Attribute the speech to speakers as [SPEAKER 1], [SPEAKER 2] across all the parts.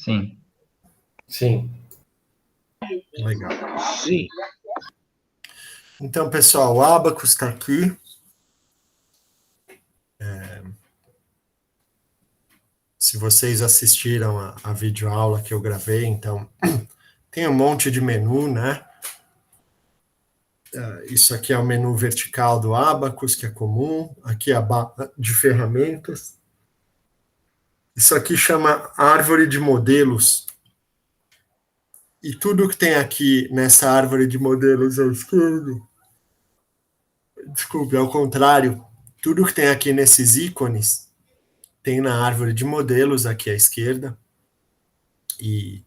[SPEAKER 1] Sim.
[SPEAKER 2] Sim. Legal.
[SPEAKER 3] Sim.
[SPEAKER 2] Então, pessoal, o Abacus está aqui. Se vocês assistiram a videoaula que eu gravei, então, tem um monte de menu, né? Isso aqui é o menu vertical do Abacus, que é comum. Aqui é a barra de ferramentas. Isso aqui chama árvore de modelos. E tudo que tem aqui nessa árvore de modelos à esquerda, desculpe, ao contrário, tudo que tem aqui nesses ícones tem na árvore de modelos aqui à esquerda. E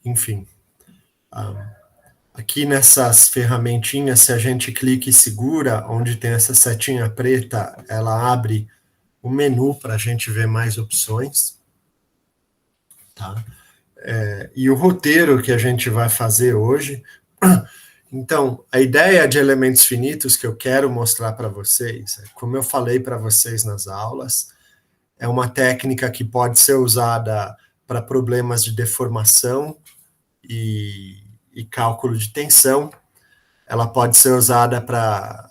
[SPEAKER 2] enfim, aqui nessas ferramentinhas, se a gente clica e segura, onde tem essa setinha preta, ela abre o menu para a gente ver mais opções. Tá? E o roteiro que a gente vai fazer hoje. Então, a ideia de elementos finitos que eu quero mostrar para vocês, como eu falei para vocês nas aulas, é uma técnica que pode ser usada para problemas de deformação e cálculo de tensão. Ela pode ser usada para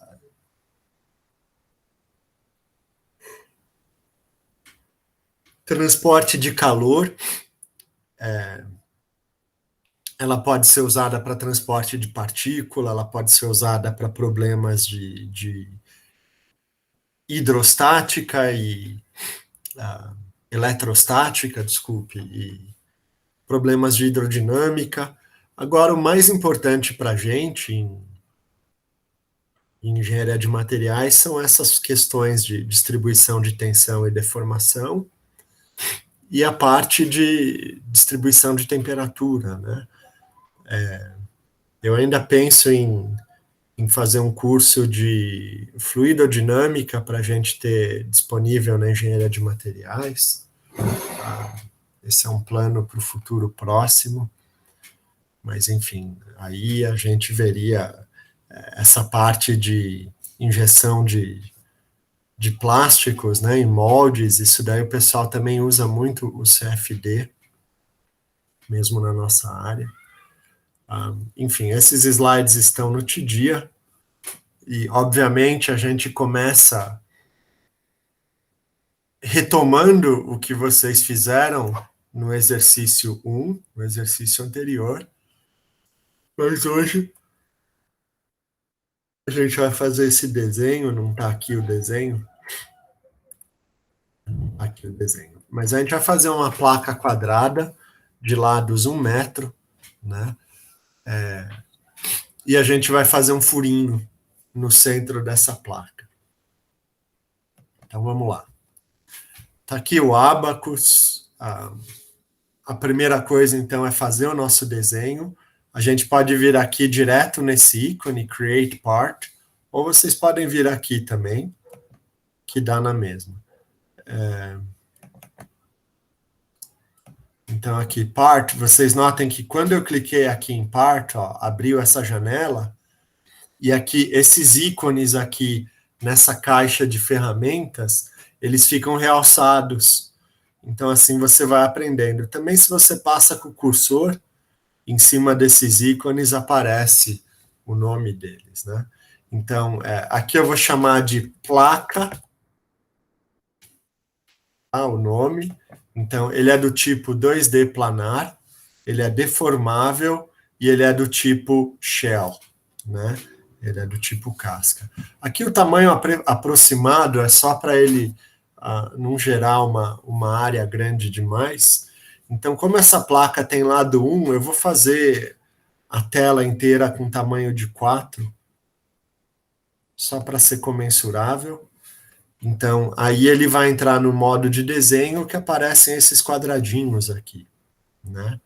[SPEAKER 2] transporte de calor. Ela pode ser usada para transporte de partícula, ela pode ser usada para problemas de hidrostática e eletrostática, desculpe, e problemas de hidrodinâmica. Agora, o mais importante para a gente em engenharia de materiais são essas questões de distribuição de tensão e deformação e a parte de distribuição de temperatura, né? Eu ainda penso em fazer um curso de fluidodinâmica para a gente ter disponível na engenharia de materiais. Esse é um plano para o futuro próximo, mas enfim, aí a gente veria essa parte de injeção de plásticos, né, em moldes. Isso daí o pessoal também usa muito o CFD, mesmo na nossa área. Enfim, esses slides estão no TDIA, e obviamente a gente começa retomando o que vocês fizeram no exercício 1, no exercício anterior, mas hoje a gente vai fazer esse desenho, não está aqui o desenho, aqui o desenho, mas a gente vai fazer uma placa quadrada de lados 1 metro, né? E a gente vai fazer um furinho no centro dessa placa. Então vamos lá. Está aqui o Abacus. A primeira coisa, então, é fazer o nosso desenho. A gente pode vir aqui direto nesse ícone, Create Part, ou vocês podem vir aqui também, que dá na mesma. Então, aqui, Part, vocês notem que quando eu cliquei aqui em Part, ó, abriu essa janela, e aqui, esses ícones aqui, nessa caixa de ferramentas, eles ficam realçados. Então, assim, você vai aprendendo. Também, se você passa com o cursor, em cima desses ícones aparece o nome deles, né? Então, aqui eu vou chamar de placa, o nome. Então, ele é do tipo 2D planar, ele é deformável e ele é do tipo shell, né? Ele é do tipo casca. Aqui o tamanho aproximado é só para ele não gerar uma área grande demais. Então, como essa placa tem lado 1, eu vou fazer a tela inteira com tamanho de 4, só para ser comensurável. Então, aí ele vai entrar no modo de desenho que aparecem esses quadradinhos aqui, né?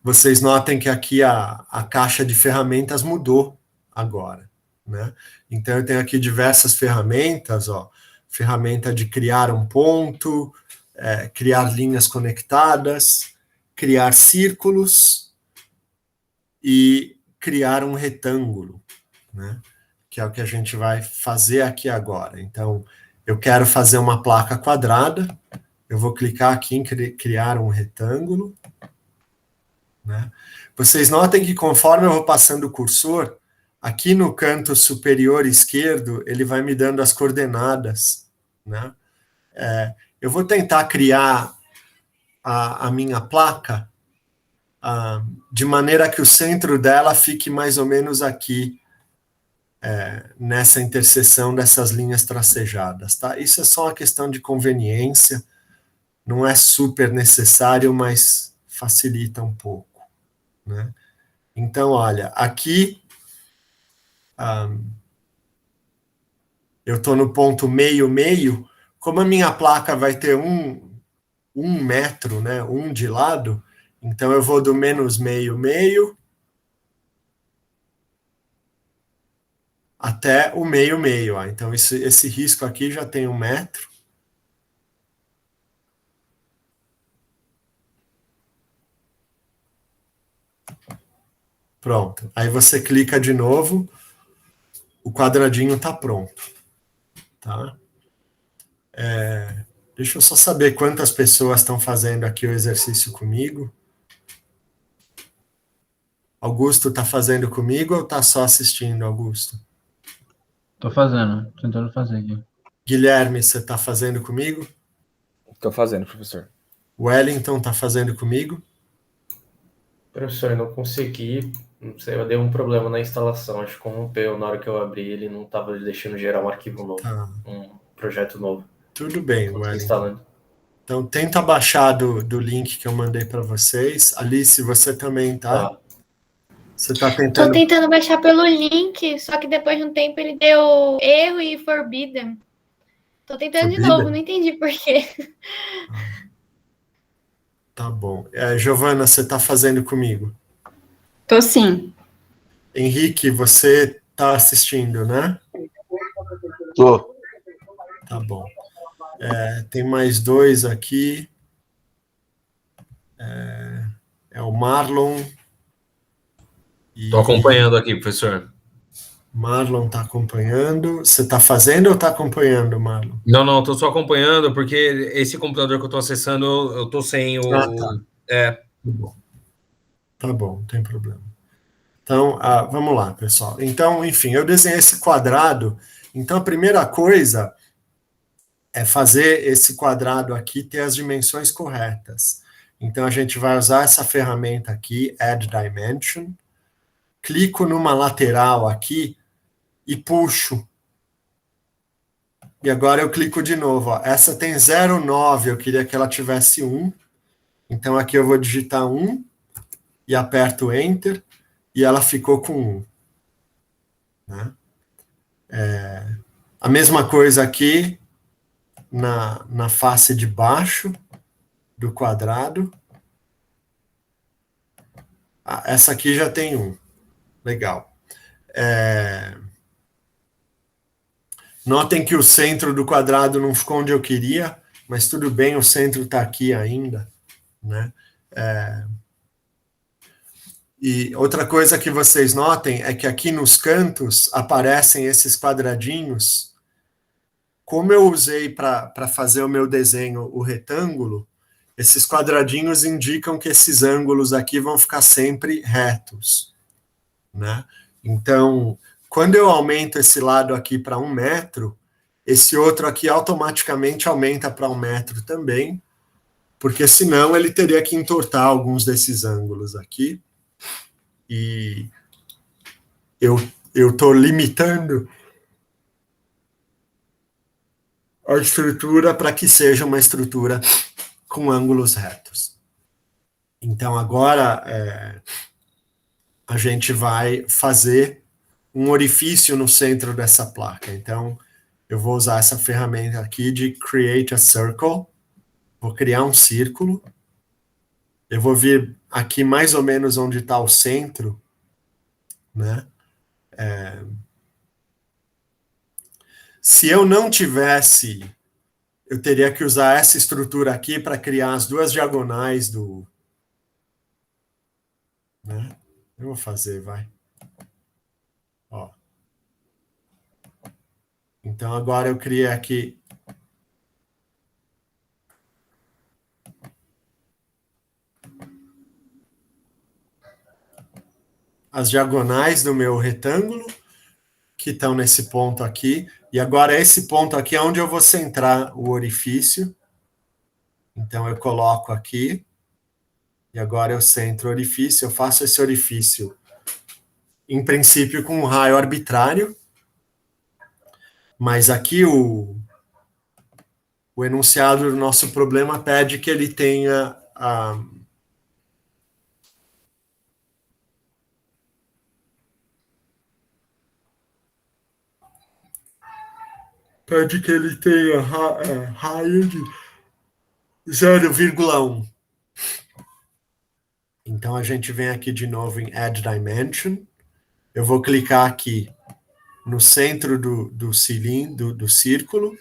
[SPEAKER 2] Vocês notem que aqui a caixa de ferramentas mudou agora, né? Então, eu tenho aqui diversas ferramentas, ó, ferramenta de criar um ponto, criar linhas conectadas, criar círculos e criar um retângulo, né? Que é o que a gente vai fazer aqui agora. Então, eu quero fazer uma placa quadrada, eu vou clicar aqui em criar um retângulo, né? Vocês notem que conforme eu vou passando o cursor, aqui no canto superior esquerdo, ele vai me dando as coordenadas, né? Eu vou tentar criar a minha placa de maneira que o centro dela fique mais ou menos aqui, nessa interseção dessas linhas tracejadas, tá? Isso é só uma questão de conveniência, não é super necessário, mas facilita um pouco, né? Então, olha, aqui eu estou no ponto meio, meio, como a minha placa vai ter um metro, né, de lado, então eu vou do menos meio, meio, até o meio, meio. Ó. Então, esse risco aqui já tem 1 metro. Pronto. Aí você clica de novo, o quadradinho está pronto. Tá? Deixa eu só saber quantas pessoas estão fazendo aqui o exercício comigo. Augusto está fazendo comigo ou está só assistindo, Augusto?
[SPEAKER 1] Tô fazendo, tentando fazer aqui.
[SPEAKER 2] Guilherme, você está fazendo comigo?
[SPEAKER 3] Tô fazendo, professor.
[SPEAKER 2] Wellington está fazendo comigo?
[SPEAKER 4] Professor, eu não consegui, não sei, eu dei um problema na instalação, acho que corrompeu na hora que eu abri, ele não estava deixando gerar um arquivo novo, um projeto novo.
[SPEAKER 2] Tudo bem, Wellington.
[SPEAKER 4] Instalando.
[SPEAKER 2] Então, tenta baixar do link que eu mandei para vocês. Alice, você também, tá? Você tá tentando...
[SPEAKER 5] Tô tentando baixar pelo link, só que depois de um tempo ele deu erro e forbidden. Tô tentando de novo, não entendi por quê.
[SPEAKER 2] Tá bom. Giovana, você tá fazendo comigo?
[SPEAKER 6] Tô sim.
[SPEAKER 2] Henrique, você tá assistindo, né?
[SPEAKER 7] Tô.
[SPEAKER 2] Tá bom. Tem mais 2 aqui. É o Marlon.
[SPEAKER 8] Tô acompanhando aqui, professor.
[SPEAKER 2] Marlon tá acompanhando. Você tá fazendo ou tá acompanhando, Marlon?
[SPEAKER 8] Não, tô só acompanhando, porque esse computador que eu tô acessando, eu tô sem o...
[SPEAKER 2] Tá. Tá bom, não tem problema. Então, vamos lá, pessoal. Então, enfim, eu desenhei esse quadrado. Então, a primeira coisa é fazer esse quadrado aqui ter as dimensões corretas. Então, a gente vai usar essa ferramenta aqui, Add Dimension. Clico numa lateral aqui e puxo. E agora eu clico de novo. Ó. Essa tem 0,9, eu queria que ela tivesse 1. Então, aqui eu vou digitar 1 e aperto Enter. E ela ficou com 1. Né? A mesma coisa aqui na face de baixo do quadrado. Essa aqui já tem 1. Legal. Notem que o centro do quadrado não ficou onde eu queria, mas tudo bem, o centro está aqui ainda. Né? E outra coisa que vocês notem é que aqui nos cantos aparecem esses quadradinhos. Como eu usei para fazer o meu desenho o retângulo, esses quadradinhos indicam que esses ângulos aqui vão ficar sempre retos. Né? Então, quando eu aumento esse lado aqui para 1 metro, esse outro aqui automaticamente aumenta para 1 metro também, porque senão ele teria que entortar alguns desses ângulos aqui. E eu estou limitando a estrutura para que seja uma estrutura com ângulos retos. Então, agora a gente vai fazer um orifício no centro dessa placa. Então, eu vou usar essa ferramenta aqui de Create a Circle. Vou criar um círculo. Eu vou vir aqui mais ou menos onde está o centro, né? se eu não tivesse, eu teria que usar essa estrutura aqui para criar as duas diagonais do... Né? Eu vou fazer, vai. Ó. Então, agora eu criei aqui... as diagonais do meu retângulo, que estão nesse ponto aqui, e agora esse ponto aqui é onde eu vou centrar o orifício. Então, eu coloco aqui, e agora eu centro o orifício, eu faço esse orifício, em princípio, com um raio arbitrário, mas aqui o enunciado do nosso problema pede que ele tenha raio de 0,1. Então, a gente vem aqui de novo em Add Dimension. Eu vou clicar aqui no centro do cilindro, do círculo.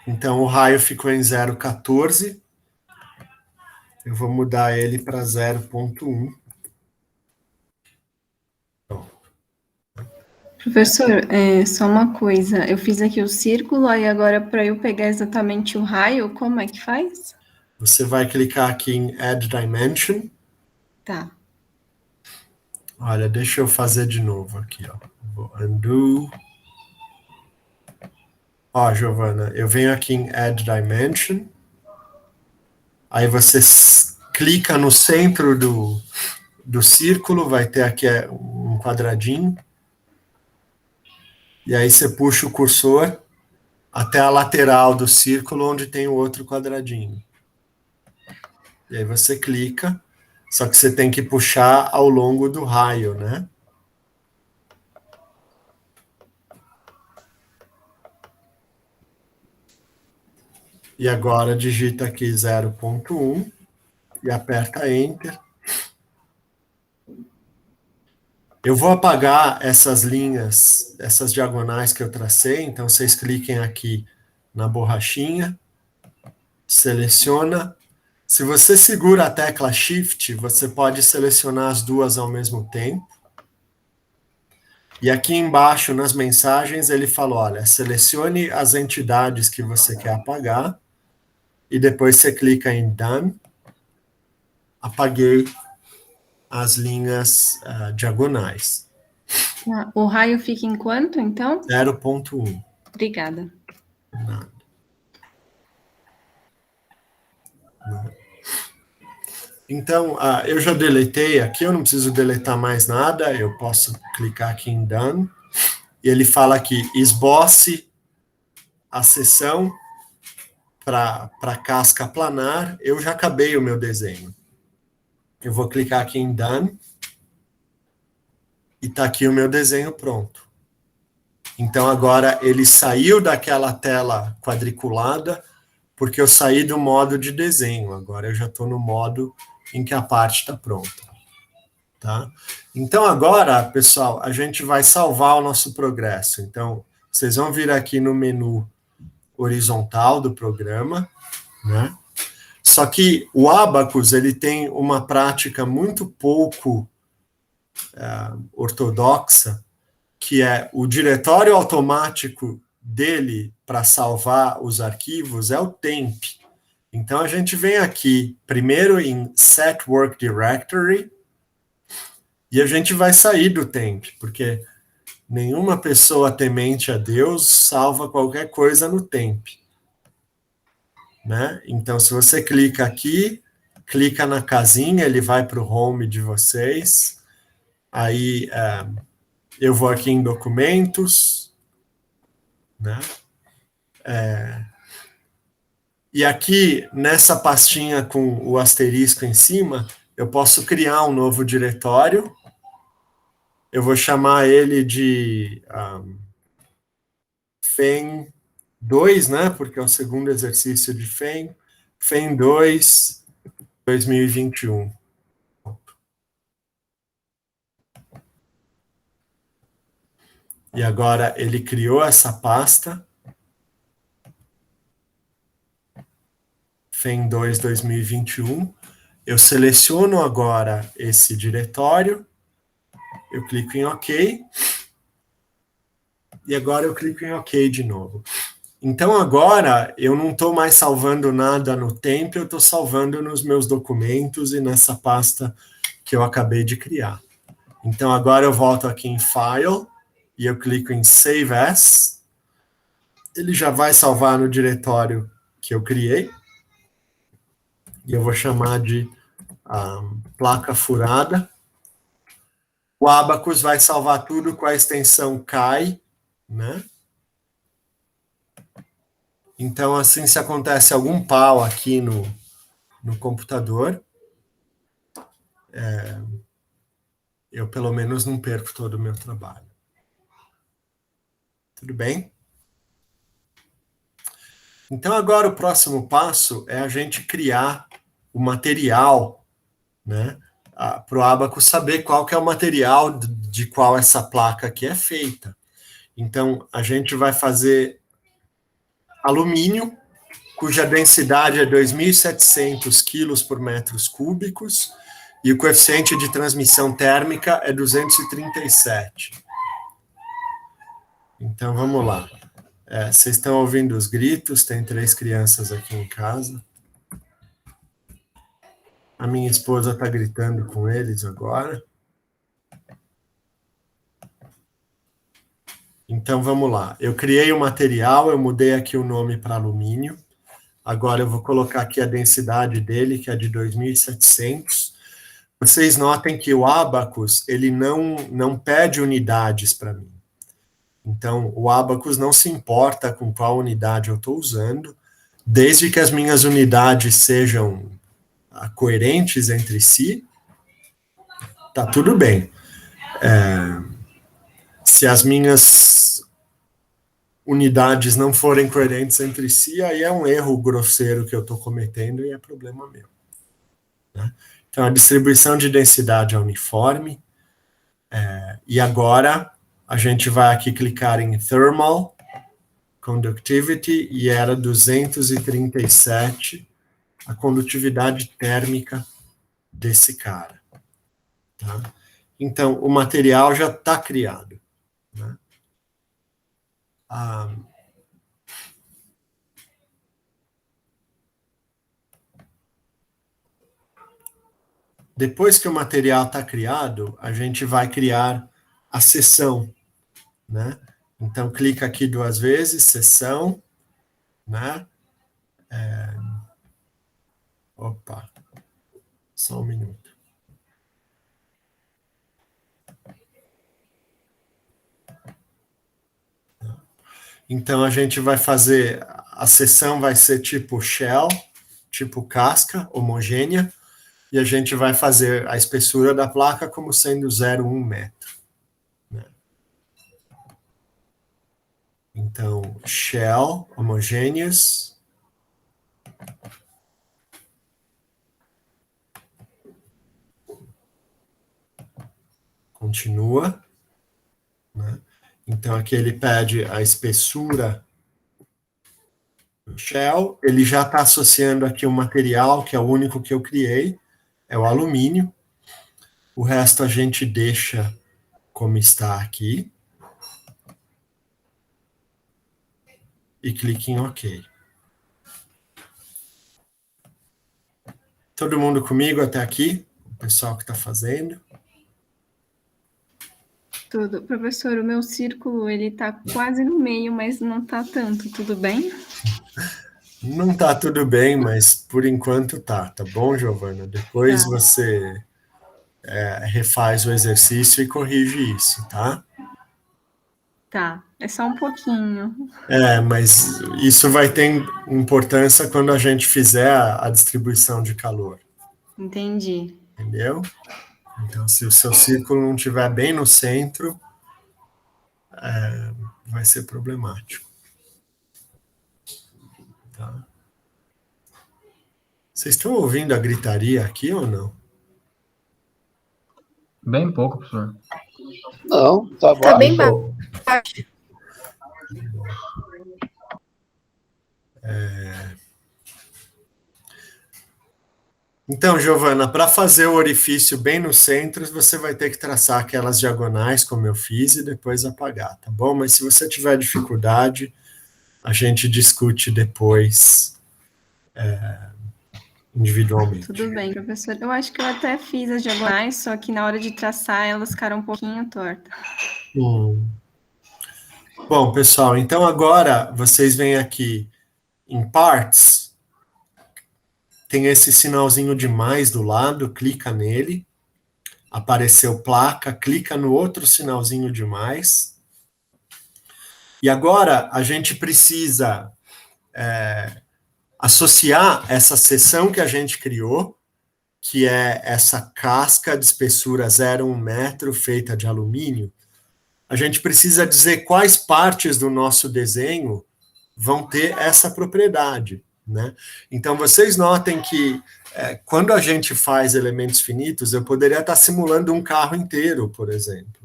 [SPEAKER 2] Então, o raio ficou em 0,14. Eu vou mudar ele para 0,1.
[SPEAKER 6] Professor, só uma coisa. Eu fiz aqui o círculo, aí agora para eu pegar exatamente o raio, como é que faz?
[SPEAKER 2] Você vai clicar aqui em Add Dimension.
[SPEAKER 6] Tá.
[SPEAKER 2] Olha, deixa eu fazer de novo aqui, ó. Vou undo. Ó, Giovana, eu venho aqui em Add Dimension. Aí você clica no centro do círculo, vai ter aqui um quadradinho. E aí você puxa o cursor até a lateral do círculo, onde tem o outro quadradinho. E aí você clica, só que você tem que puxar ao longo do raio, né? E agora digita aqui 0,1 e aperta Enter. Eu vou apagar essas linhas, essas diagonais que eu tracei, então vocês cliquem aqui na borrachinha, seleciona. Se você segura a tecla Shift, você pode selecionar as duas ao mesmo tempo. E aqui embaixo, nas mensagens, ele falou, olha, selecione as entidades que você quer apagar, e depois você clica em Done. Apaguei as linhas diagonais.
[SPEAKER 6] O raio fica em quanto, então?
[SPEAKER 2] 0,1.
[SPEAKER 6] Obrigada.
[SPEAKER 2] Nada. Então, eu já deletei aqui, eu não preciso deletar mais nada, eu posso clicar aqui em Done, e ele fala aqui, esboce a seção para casca planar, eu já acabei o meu desenho. Eu vou clicar aqui em Done, e está aqui o meu desenho pronto. Então, agora ele saiu daquela tela quadriculada, porque eu saí do modo de desenho. Agora eu já estou no modo em que a parte está pronta. Tá? Então, agora, pessoal, a gente vai salvar o nosso progresso. Então, vocês vão vir aqui no menu horizontal do programa, né? Só que o Abacus, ele tem uma prática muito pouco ortodoxa, que é o diretório automático dele para salvar os arquivos é o temp. Então, a gente vem aqui, primeiro em Set Work Directory, e a gente vai sair do temp, porque nenhuma pessoa temente a Deus salva qualquer coisa no temp. Né? Então, se você clica aqui, clica na casinha, ele vai para o home de vocês, aí eu vou aqui em documentos, né? E aqui, nessa pastinha com o asterisco em cima, eu posso criar um novo diretório. Eu vou chamar ele de FEM 2, né? Porque é o segundo exercício de FEM. FEM 2, 2021. E agora ele criou essa pasta. FEM 2, 2021. Eu seleciono agora esse diretório. Eu clico em OK. E agora eu clico em OK de novo. Então agora eu não estou mais salvando nada no tempo, eu estou salvando nos meus documentos e nessa pasta que eu acabei de criar. Então agora eu volto aqui em File e eu clico em Save As. Ele já vai salvar no diretório que eu criei. E eu vou chamar de placa furada. O Abacus vai salvar tudo com a extensão CAI, né? Então, assim, se acontece algum pau aqui no computador, eu pelo menos não perco todo o meu trabalho. Tudo bem? Então, agora o próximo passo é a gente criar o material, né? Para o Abacus saber qual que é o material de qual essa placa aqui é feita. Então, a gente vai fazer alumínio, cuja densidade é 2.700 quilos por metros cúbicos, e o coeficiente de transmissão térmica é 237. Então, vamos lá. Vocês estão ouvindo os gritos, tem 3 crianças aqui em casa. A minha esposa está gritando com eles agora. Então, vamos lá. Eu criei o material, eu mudei aqui o nome para alumínio. Agora eu vou colocar aqui a densidade dele, que é de 2.700. Vocês notem que o Abacus, ele não pede unidades para mim. Então, o Abacus não se importa com qual unidade eu estou usando, desde que as minhas unidades sejam coerentes entre si, tá tudo bem. Se as minhas unidades não forem coerentes entre si, aí é um erro grosseiro que eu estou cometendo e é problema meu. Né? Então, a distribuição de densidade é uniforme. E agora, a gente vai aqui clicar em Thermal Conductivity, e era 237 a condutividade térmica desse cara. Tá? Então, o material já está criado. Né? Depois que o material está criado, a gente vai criar a seção. Né? Então, clica aqui 2 vezes, seção. Né? Opa, só um minuto. Então, a gente vai fazer, a seção vai ser tipo shell, tipo casca, homogênea, e a gente vai fazer a espessura da placa como sendo 0,1 metro. Né? Então, shell, homogêneas. Continua. Né? Então, aqui ele pede a espessura do shell. Ele já está associando aqui o material, que é o único que eu criei, é o alumínio. O resto a gente deixa como está aqui. E clique em OK. Todo mundo comigo até aqui? O pessoal que está fazendo?
[SPEAKER 6] Tudo. Professor, o meu círculo, ele tá quase no meio, mas não tá tanto, tudo bem?
[SPEAKER 2] Não tá tudo bem, mas por enquanto tá bom, Giovana? Depois você refaz o exercício e corrige isso, tá?
[SPEAKER 6] Tá, é só um pouquinho.
[SPEAKER 2] Mas isso vai ter importância quando a gente fizer a distribuição de calor.
[SPEAKER 6] Entendi.
[SPEAKER 2] Entendeu? Então, se o seu círculo não estiver bem no centro, vai ser problemático. Tá? Vocês estão ouvindo a gritaria aqui ou não?
[SPEAKER 1] Bem pouco, professor.
[SPEAKER 7] Não, tá
[SPEAKER 5] Tá bem
[SPEAKER 7] baixo.
[SPEAKER 5] baixo.
[SPEAKER 2] Então, Giovana, para fazer o orifício bem no centro, você vai ter que traçar aquelas diagonais, como eu fiz, e depois apagar, tá bom? Mas se você tiver dificuldade, a gente discute depois individualmente.
[SPEAKER 6] Tudo bem, professor. Eu acho que eu até fiz as diagonais, só que na hora de traçar elas ficaram um pouquinho tortas.
[SPEAKER 2] Bom, pessoal, então agora vocês vêm aqui em Parts, tem esse sinalzinho de mais do lado, clica nele, apareceu placa, clica no outro sinalzinho de mais, e agora a gente precisa associar essa seção que a gente criou, que é essa casca de espessura 0,1 metro feita de alumínio, a gente precisa dizer quais partes do nosso desenho vão ter essa propriedade, né? Então, vocês notem que quando a gente faz elementos finitos, eu poderia estar simulando um carro inteiro, por exemplo.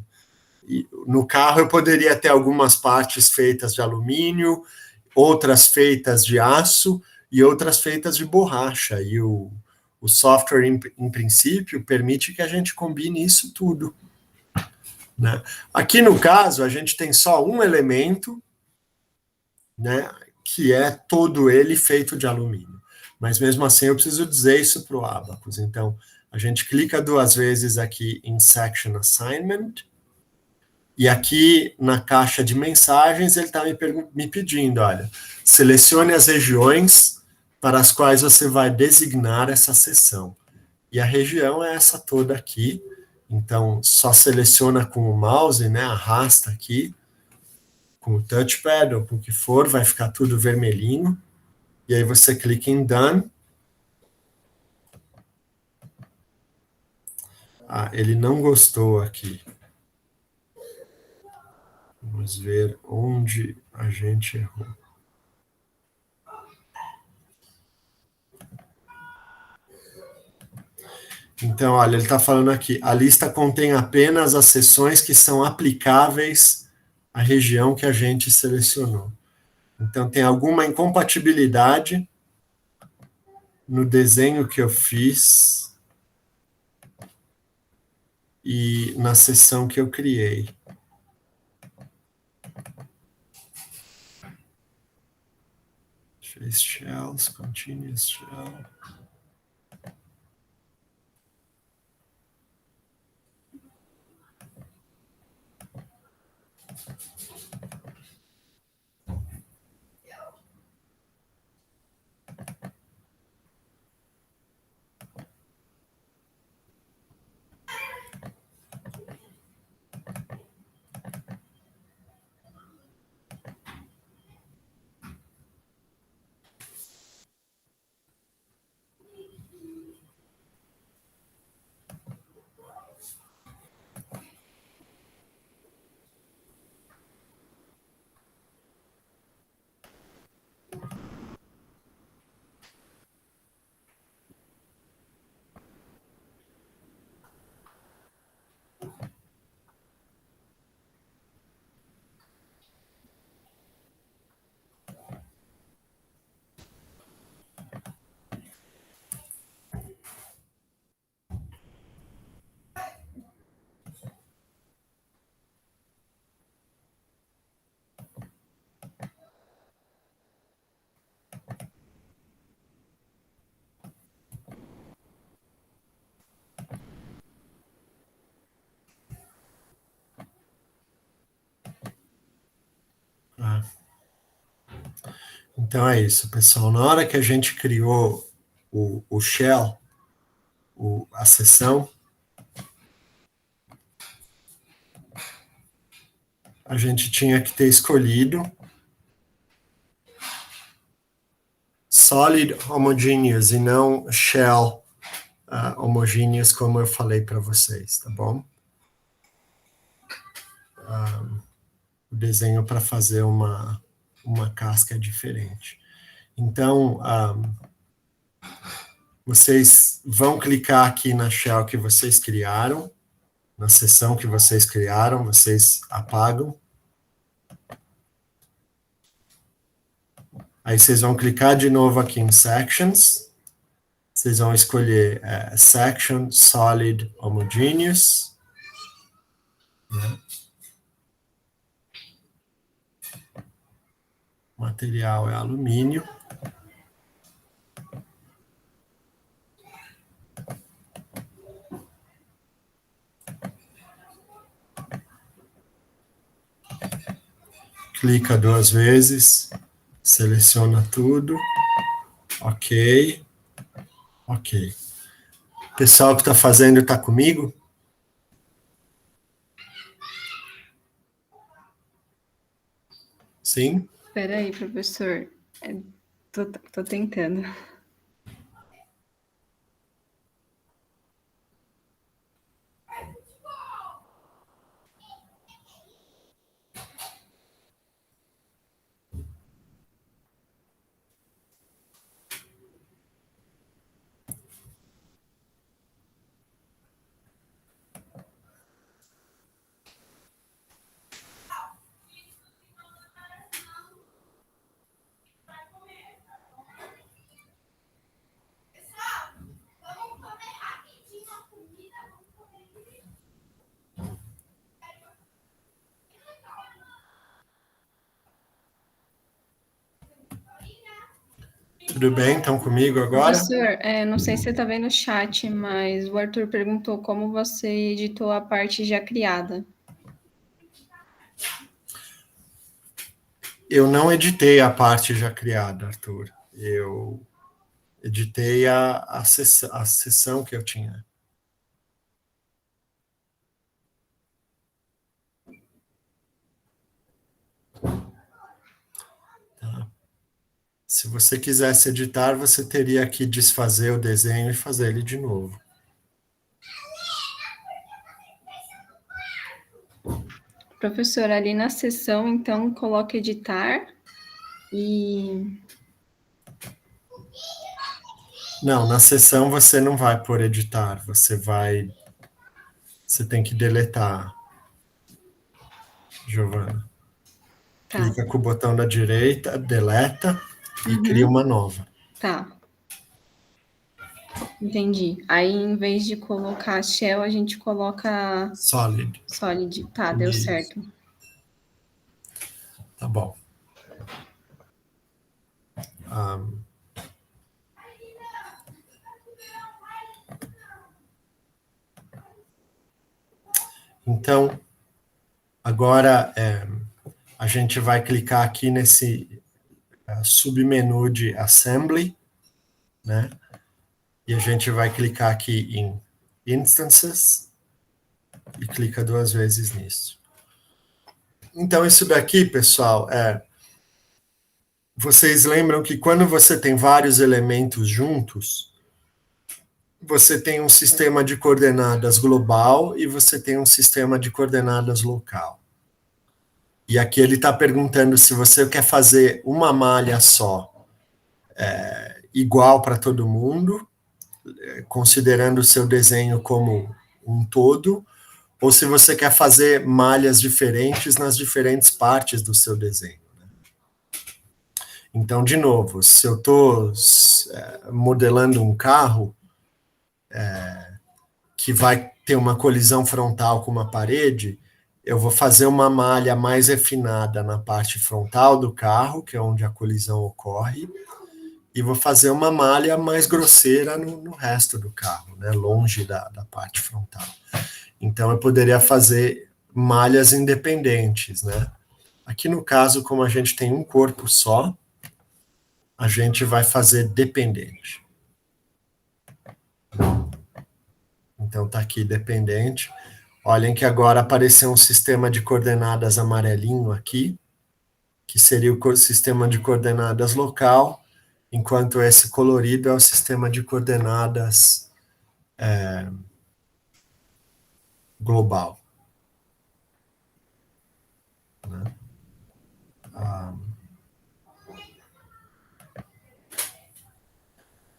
[SPEAKER 2] E no carro eu poderia ter algumas partes feitas de alumínio, outras feitas de aço e outras feitas de borracha. E o software, em princípio, permite que a gente combine isso tudo, né? Aqui, no caso, a gente tem só um elemento, né, que é todo ele feito de alumínio. Mas, mesmo assim, eu preciso dizer isso para o Abacus. Então, a gente clica 2 vezes aqui em Section Assignment, e aqui na caixa de mensagens ele está me pedindo, olha, selecione as regiões para as quais você vai designar essa seção. E a região é essa toda aqui. Então, só seleciona com o mouse, né, arrasta aqui, com o touchpad ou com o que for, vai ficar tudo vermelhinho. E aí você clica em Done. Ah, ele não gostou aqui. Vamos ver onde a gente errou. Então, olha, ele está falando aqui, a lista contém apenas as seções que são aplicáveis à região que a gente selecionou. Então, tem alguma incompatibilidade no desenho que eu fiz e na seção que eu criei. Face shells, continuous shell. Então é isso, pessoal. Na hora que a gente criou o shell, a seção, a gente tinha que ter escolhido Solid Homogeneous e não Shell homogêneos, como eu falei para vocês, tá bom? O desenho para fazer uma casca diferente. Então, vocês vão clicar aqui na shell que vocês criaram, na seção que vocês criaram, vocês apagam. Aí vocês vão clicar de novo aqui em Sections. Vocês vão escolher Section Solid Homogeneous. Né? O material é alumínio. Clica 2 vezes, seleciona tudo, ok. O pessoal que está fazendo está comigo? Sim?
[SPEAKER 6] Espera aí, professor. Tô tentando.
[SPEAKER 2] Tudo bem? Estão comigo agora?
[SPEAKER 6] Professor, não sei se você está vendo o chat, mas o Arthur perguntou como você editou a parte já criada.
[SPEAKER 2] Eu não editei a parte já criada, Arthur. Eu editei a seção que eu tinha. Tá. Se você quisesse editar, você teria que desfazer o desenho e fazer ele de novo.
[SPEAKER 6] Professor, ali na seção, então, coloca editar e...
[SPEAKER 2] Não, na seção você não vai por editar, você tem que deletar, Giovana.
[SPEAKER 6] Tá.
[SPEAKER 2] Clica com o botão da direita, deleta e cria uma nova.
[SPEAKER 6] Tá. Entendi. Aí, em vez de colocar shell, a gente coloca...
[SPEAKER 2] Solid.
[SPEAKER 6] Solid. Tá, deu
[SPEAKER 2] Isso.
[SPEAKER 6] certo.
[SPEAKER 2] Tá bom. Então, agora a gente vai clicar aqui nesse submenu de Assembly, né? E a gente vai clicar aqui em Instances e clica 2 vezes nisso. Então, isso daqui, pessoal, vocês lembram que quando você tem vários elementos juntos, você tem um sistema de coordenadas global e você tem um sistema de coordenadas local. E aqui ele está perguntando se você quer fazer uma malha só, igual para todo mundo, considerando o seu desenho como um todo, ou se você quer fazer malhas diferentes nas diferentes partes do seu desenho. Né? Então, de novo, se eu estou modelando um carro que vai ter uma colisão frontal com uma parede, eu vou fazer uma malha mais refinada na parte frontal do carro, que é onde a colisão ocorre, e vou fazer uma malha mais grosseira no resto do carro, né, longe da parte frontal. Então, eu poderia fazer malhas independentes, né? Aqui, no caso, como a gente tem um corpo só, a gente vai fazer dependente. Então, está aqui dependente. Olhem que agora apareceu um sistema de coordenadas amarelinho aqui, que seria o sistema de coordenadas local, enquanto esse colorido é o sistema de coordenadas global. Né?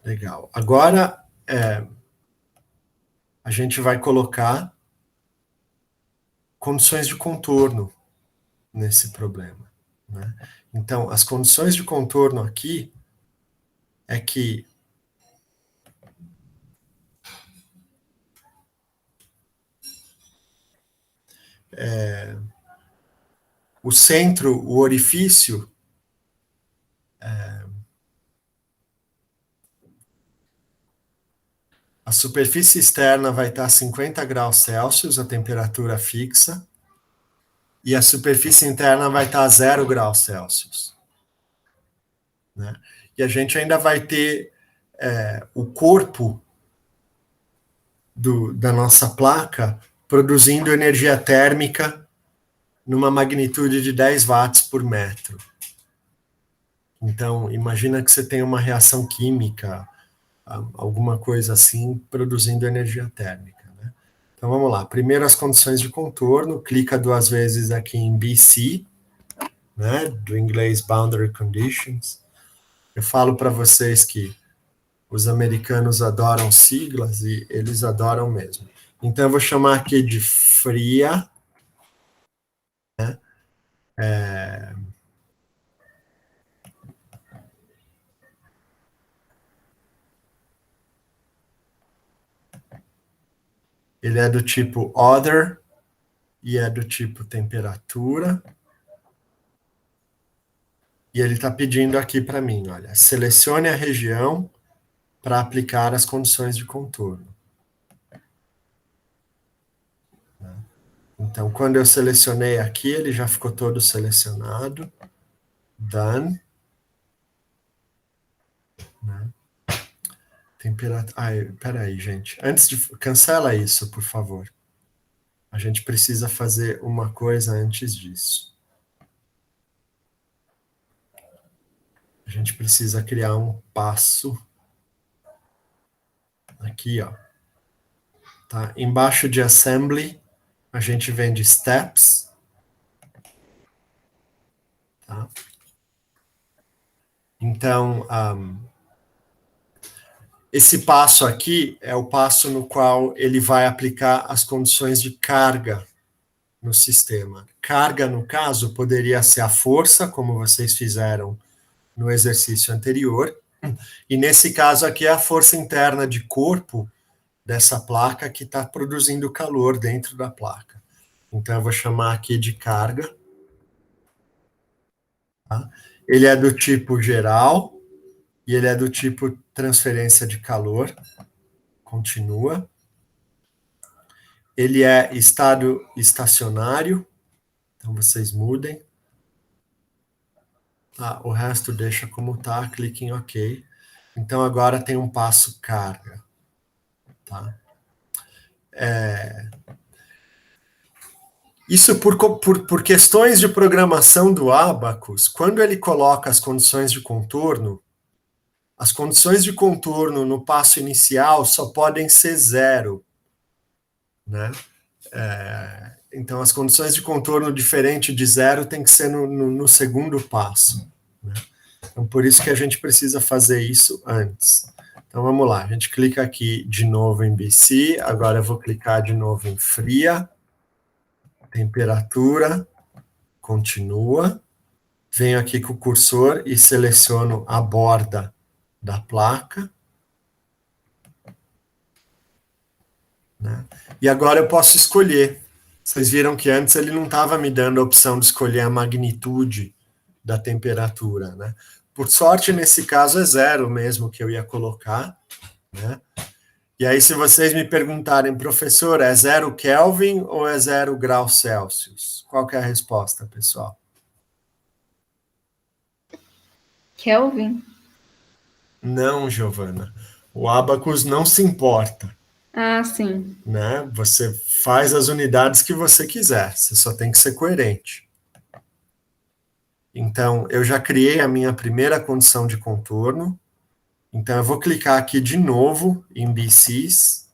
[SPEAKER 2] Legal. Agora, a gente vai colocar condições de contorno nesse problema. Né? Então, as condições de contorno aqui é que o centro, o orifício, a superfície externa vai estar a 50 graus Celsius, a temperatura fixa, e a superfície interna vai estar a 0 graus Celsius. Né? E a gente ainda vai ter o corpo da nossa placa produzindo energia térmica numa magnitude de 10 watts por metro. Então, imagina que você tem uma reação química, alguma coisa assim, produzindo energia térmica. Né? Então, vamos lá. Primeiro, as condições de contorno. Clica 2 vezes aqui em BC, né, do inglês Boundary Conditions. Eu falo para vocês que os americanos adoram siglas e eles adoram mesmo. Então, eu vou chamar aqui de fria. Né? Ele é do tipo other e é do tipo temperatura. E ele está pedindo aqui para mim, olha, selecione a região para aplicar as condições de contorno. Então, quando eu selecionei aqui, ele já ficou todo selecionado. Done. Né? Temperatura. Peraí, gente. Antes de. Cancela isso, por favor. A gente precisa fazer uma coisa antes disso. A gente precisa criar um passo. Aqui, ó. Tá? Embaixo de assembly, a gente vem de steps. Tá? Então, esse passo aqui é o passo no qual ele vai aplicar as condições de carga no sistema. Carga, no caso, poderia ser a força, como vocês fizeram no exercício anterior, e nesse caso aqui é a força interna de corpo dessa placa que está produzindo calor dentro da placa. Então, eu vou chamar aqui de carga. Tá? Ele é do tipo geral, e ele é do tipo transferência de calor. Continua. Ele é estado estacionário, então vocês mudem. Tá, o resto deixa como está, clique em OK. Então agora tem um passo carga. Tá? Isso por questões de programação do Abacus, quando ele coloca as condições de contorno no passo inicial só podem ser 0. Né? Então, as condições de contorno diferente de 0 tem que ser no segundo passo. Né? Então, por isso que a gente precisa fazer isso antes. Então, vamos lá. A gente clica aqui de novo em BC. Agora eu vou clicar de novo em fria. Temperatura. Continua. Venho aqui com o cursor e seleciono a borda da placa. Né? E agora eu posso escolher. Vocês viram que antes ele não estava me dando a opção de escolher a magnitude da temperatura. Né? Por sorte, nesse caso, é 0 mesmo que eu ia colocar. Né? E aí, se vocês me perguntarem, professor, é 0 Kelvin ou é 0 graus Celsius? Qual que é a resposta, pessoal?
[SPEAKER 6] Kelvin?
[SPEAKER 2] Não, Giovana. O Abacus não se importa.
[SPEAKER 6] Ah, sim.
[SPEAKER 2] Né? Você faz as unidades que você quiser, você só tem que ser coerente. Então, eu já criei a minha primeira condição de contorno, então eu vou clicar aqui de novo em BCs,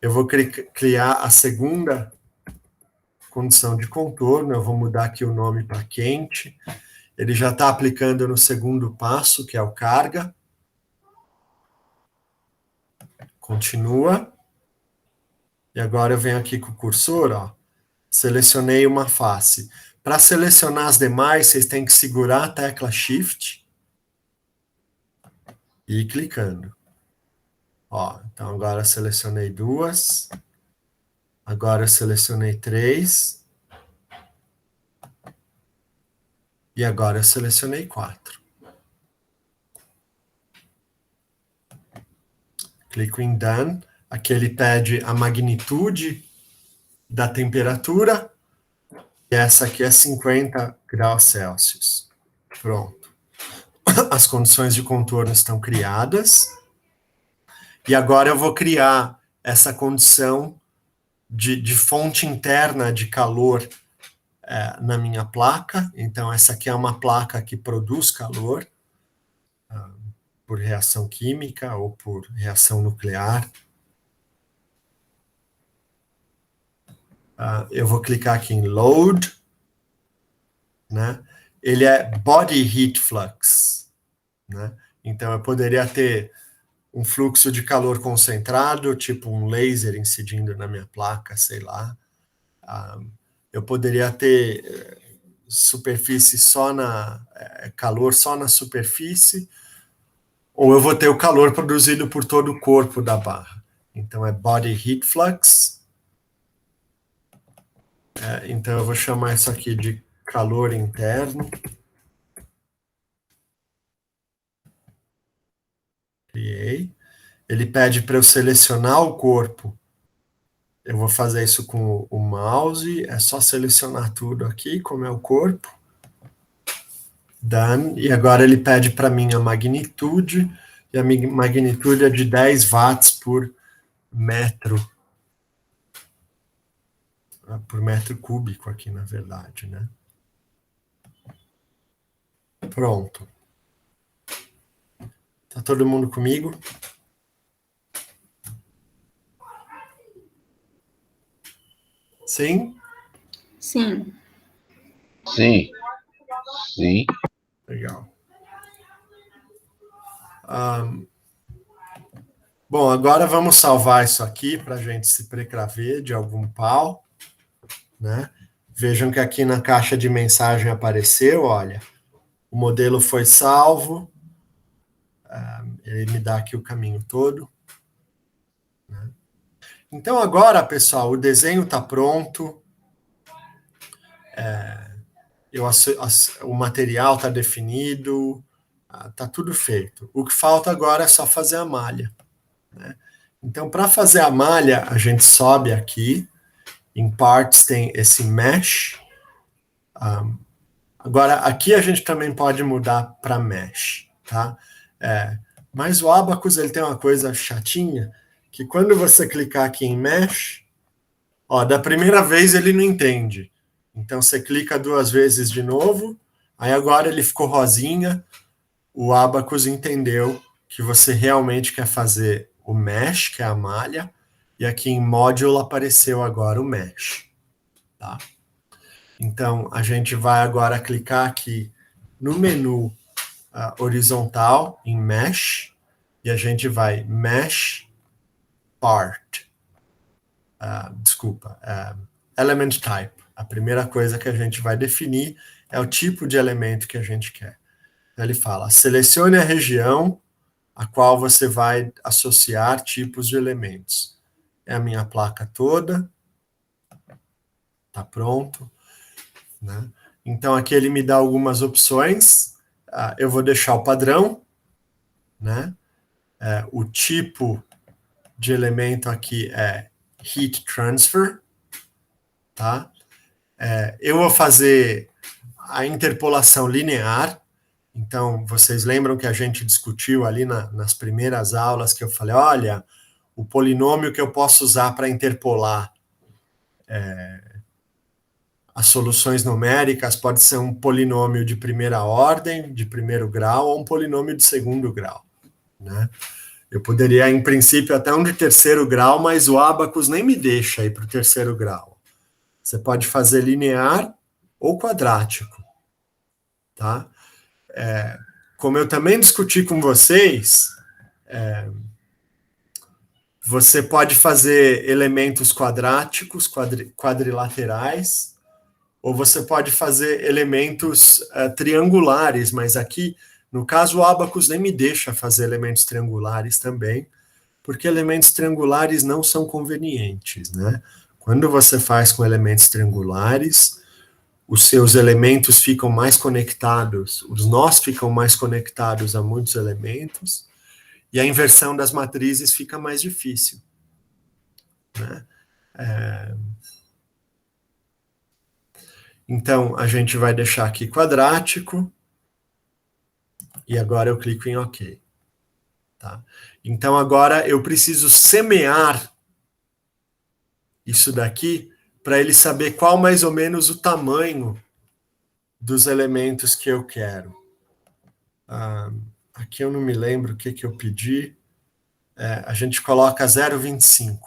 [SPEAKER 2] eu vou criar a segunda condição de contorno, eu vou mudar aqui o nome para quente. Ele já está aplicando no segundo passo, que é o carga. Continua. E agora eu venho aqui com o cursor, ó, selecionei uma face. Para selecionar as demais, vocês têm que segurar a tecla Shift e ir clicando. Ó, então agora eu selecionei 2. Agora eu selecionei 3. E agora eu selecionei 4. Clico em Done. Aqui ele pede a magnitude da temperatura. E essa aqui é 50 graus Celsius. Pronto. As condições de contorno estão criadas. E agora eu vou criar essa condição de fonte interna de calor na minha placa. Então, essa aqui é uma placa que produz calor por reação química ou por reação nuclear. Eu vou clicar aqui em Load, né? Ele é Body Heat Flux, né? Então, eu poderia ter um fluxo de calor concentrado, tipo um laser incidindo na minha placa, sei lá. Eu poderia ter superfície calor só na superfície, ou eu vou ter o calor produzido por todo o corpo da barra. Então, é Body Heat Flux. Então, eu vou chamar isso aqui de calor interno. Criei. Ele pede para eu selecionar o corpo. Eu vou fazer isso com o mouse. É só selecionar tudo aqui, como é o corpo. Done. E agora ele pede para mim a magnitude. E a magnitude é de 10 watts por metro. Por metro cúbico aqui, na verdade, né? Pronto. Tá todo mundo comigo? Sim?
[SPEAKER 6] Sim.
[SPEAKER 7] Sim. Sim.
[SPEAKER 2] Legal. Bom, agora vamos salvar isso aqui para a gente se precaver de algum pau, né? Vejam que aqui na caixa de mensagem apareceu, olha, o modelo foi salvo, ele me dá aqui o caminho todo, né? Então agora, pessoal, o desenho está pronto, o material está definido, está tudo feito. O que falta agora é só fazer a malha, né? Então, para fazer a malha, a gente sobe aqui, em Parts tem esse Mesh. Agora, aqui a gente também pode mudar para Mesh, tá? Mas o Abacus, ele tem uma coisa chatinha, que quando você clicar aqui em Mesh, ó, da primeira vez ele não entende. Então, você clica 2 vezes de novo, aí agora ele ficou rosinha, o Abacus entendeu que você realmente quer fazer o Mesh, que é a malha, e aqui em Module apareceu agora o Mesh, tá? Então, a gente vai agora clicar aqui no menu horizontal, em Mesh, e a gente vai Mesh Part. Element Type. A primeira coisa que a gente vai definir é o tipo de elemento que a gente quer. Então, ele fala, selecione a região a qual você vai associar tipos de elementos. É a minha placa toda. Tá pronto, né? Então, aqui ele me dá algumas opções. Eu vou deixar o padrão, né? O tipo de elemento aqui é Heat Transfer, tá? Eu vou fazer a interpolação linear. Então, vocês lembram que a gente discutiu ali nas primeiras aulas que eu falei, olha, o polinômio que eu posso usar para interpolar as soluções numéricas pode ser um polinômio de primeira ordem, de primeiro grau, ou um polinômio de segundo grau, né? Eu poderia, em princípio, até um de terceiro grau, mas o Abacus nem me deixa ir para o terceiro grau. Você pode fazer linear ou quadrático, tá? Como eu também discuti com vocês, você pode fazer elementos quadráticos, quadrilaterais, ou você pode fazer elementos triangulares, mas aqui, no caso, o Abacus nem me deixa fazer elementos triangulares também, porque elementos triangulares não são convenientes, né? Quando você faz com elementos triangulares, os seus elementos ficam mais conectados, os nós ficam mais conectados a muitos elementos, e a inversão das matrizes fica mais difícil, né? Então, a gente vai deixar aqui quadrático, e agora eu clico em OK. Tá? Então, agora eu preciso semear isso daqui para ele saber qual mais ou menos o tamanho dos elementos que eu quero. Aqui eu não me lembro o que eu pedi. A gente coloca 0,25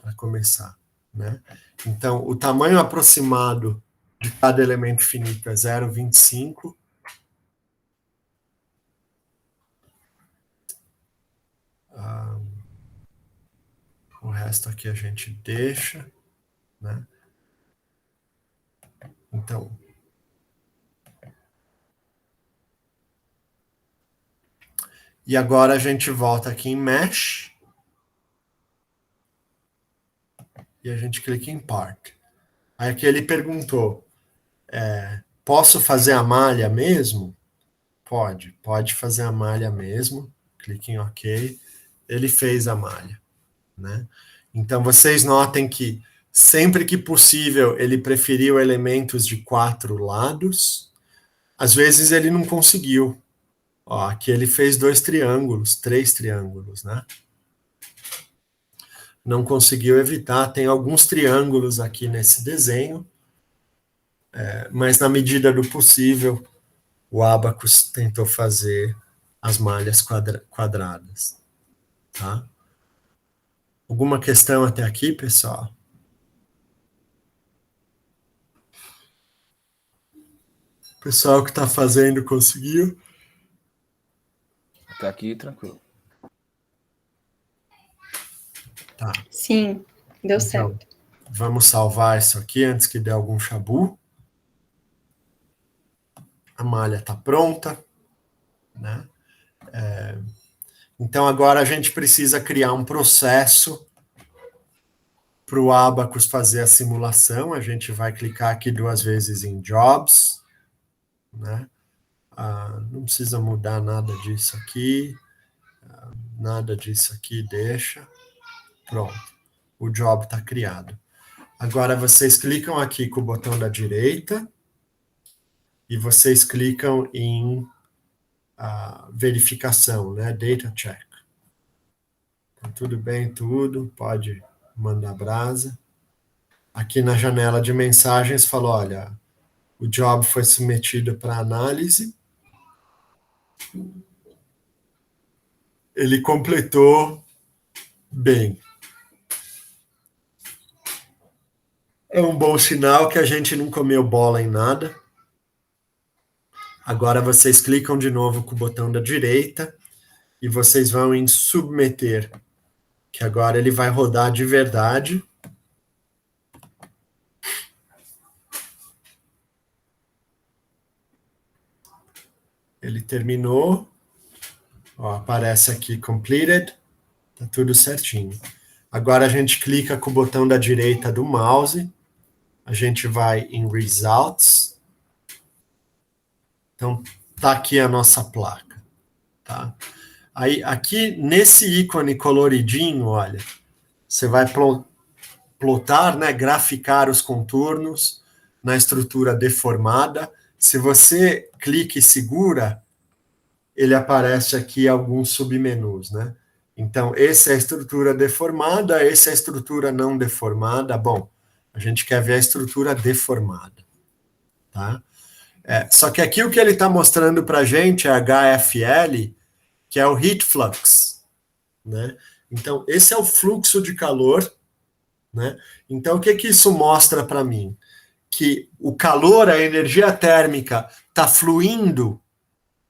[SPEAKER 2] para começar, né? Então, o tamanho aproximado de cada elemento finito é 0,25. O resto aqui a gente deixa, né? Então, e agora a gente volta aqui em Mesh, e a gente clica em Part. Aí aqui ele perguntou, posso fazer a malha mesmo? Pode fazer a malha mesmo, clique em OK, ele fez a malha, né? Então vocês notem que sempre que possível ele preferiu elementos de 4 lados, às vezes ele não conseguiu. Ó, aqui ele fez 3 triângulos, né? Não conseguiu evitar, tem alguns triângulos aqui nesse desenho, mas na medida do possível, o Abacus tentou fazer as malhas quadradas, tá? Alguma questão até aqui, pessoal? O pessoal que está fazendo conseguiu?
[SPEAKER 3] Até aqui, tranquilo.
[SPEAKER 2] Tá.
[SPEAKER 6] Sim, deu certo.
[SPEAKER 2] Vamos salvar isso aqui antes que dê algum chabu. A malha está pronta, né? Então agora a gente precisa criar um processo para o Abacus fazer a simulação. A gente vai clicar aqui 2 vezes em Jobs, né? Não precisa mudar nada disso aqui, nada disso aqui, deixa. Pronto, o job está criado. Agora vocês clicam aqui com o botão da direita e vocês clicam em verificação, né? Data check. Então, tudo bem, tudo, pode mandar brasa. Aqui na janela de mensagens falou, olha, o job foi submetido para análise. Ele completou bem. É um bom sinal que a gente não comeu bola em nada. Agora vocês clicam de novo com o botão da direita e vocês vão em submeter, que agora ele vai rodar de verdade. Ele terminou. Ó, aparece aqui completed. Tá tudo certinho. Agora a gente clica com o botão da direita do mouse. A gente vai em Results. Então, tá aqui a nossa placa. Tá? Aí, aqui, nesse ícone coloridinho, olha, você vai plotar, né, graficar os contornos na estrutura deformada. Se você clica e segura, ele aparece aqui alguns submenus, né? Então, essa é a estrutura deformada, essa é a estrutura não deformada. Bom, a gente quer ver a estrutura deformada, tá? Só que aqui o que ele está mostrando para a gente é HFL, que é o heat flux, né? Então, esse é o fluxo de calor, né? Então, o que isso mostra para mim? Que o calor, a energia térmica, está fluindo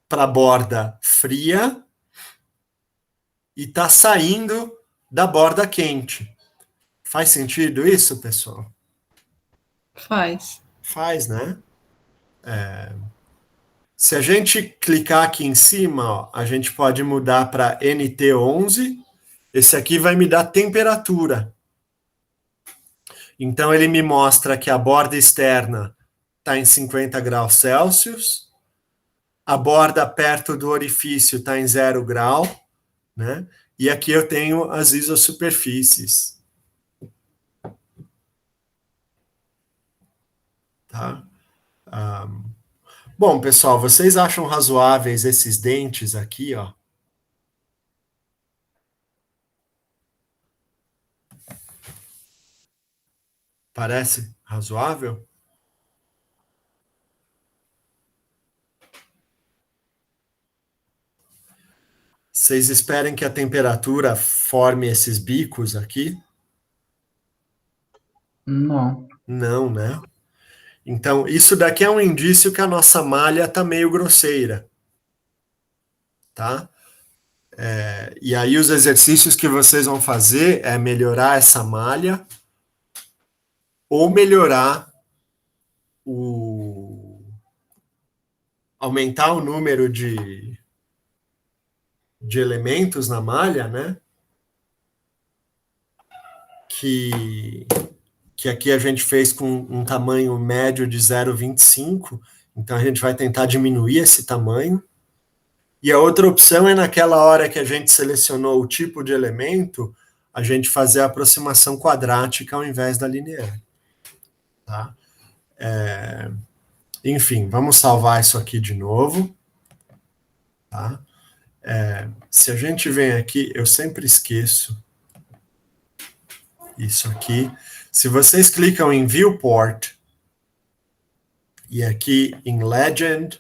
[SPEAKER 2] para a borda fria e está saindo da borda quente. Faz sentido isso, pessoal?
[SPEAKER 6] Faz.
[SPEAKER 2] Faz, né? Se a gente clicar aqui em cima, ó, a gente pode mudar para NT11. Esse aqui vai me dar temperatura. Então, ele me mostra que a borda externa está em 50 graus Celsius, a borda perto do orifício está em 0 grau, né? E aqui eu tenho as isosuperfícies. Tá? Bom, pessoal, vocês acham razoáveis esses dentes aqui, ó? Parece razoável? Vocês esperem que a temperatura forme esses bicos aqui?
[SPEAKER 1] Não.
[SPEAKER 2] Não, né? Então, isso daqui é um indício que a nossa malha está meio grosseira. Tá? E aí os exercícios que vocês vão fazer é melhorar essa malha ou melhorar aumentar o número de elementos na malha, né? Que aqui a gente fez com um tamanho médio de 0,25, então a gente vai tentar diminuir esse tamanho. E a outra opção é naquela hora que a gente selecionou o tipo de elemento, a gente fazer a aproximação quadrática ao invés da linear. Tá? Enfim, vamos salvar isso aqui de novo. Tá? Se a gente vem aqui, eu sempre esqueço isso aqui. Se vocês clicam em Viewport e aqui em Legend,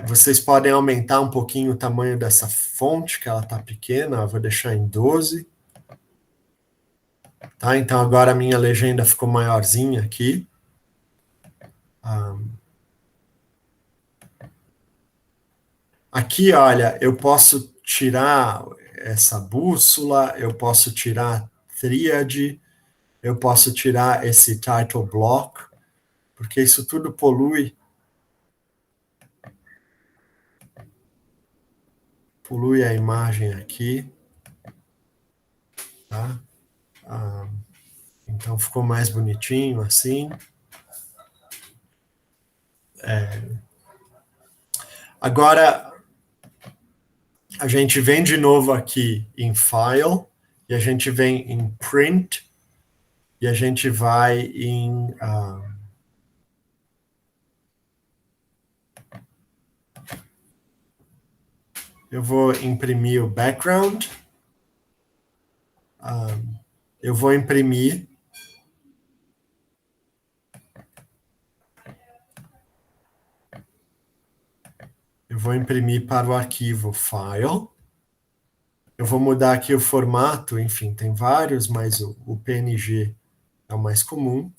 [SPEAKER 2] vocês podem aumentar um pouquinho o tamanho dessa fonte, que ela está pequena, eu vou deixar em 12. Tá? Então agora a minha legenda ficou maiorzinha aqui. Aqui, olha, eu posso tirar essa bússola, eu posso tirar a tríade, eu posso tirar esse title block, porque isso tudo polui a imagem aqui. Tá? Então ficou mais bonitinho assim. Agora, a gente vem de novo aqui em File, e a gente vem em Print, e a gente vai em... eu vou imprimir o background. Eu vou imprimir para o arquivo File. Eu vou mudar aqui o formato, enfim, tem vários, mas o PNG é o mais comum.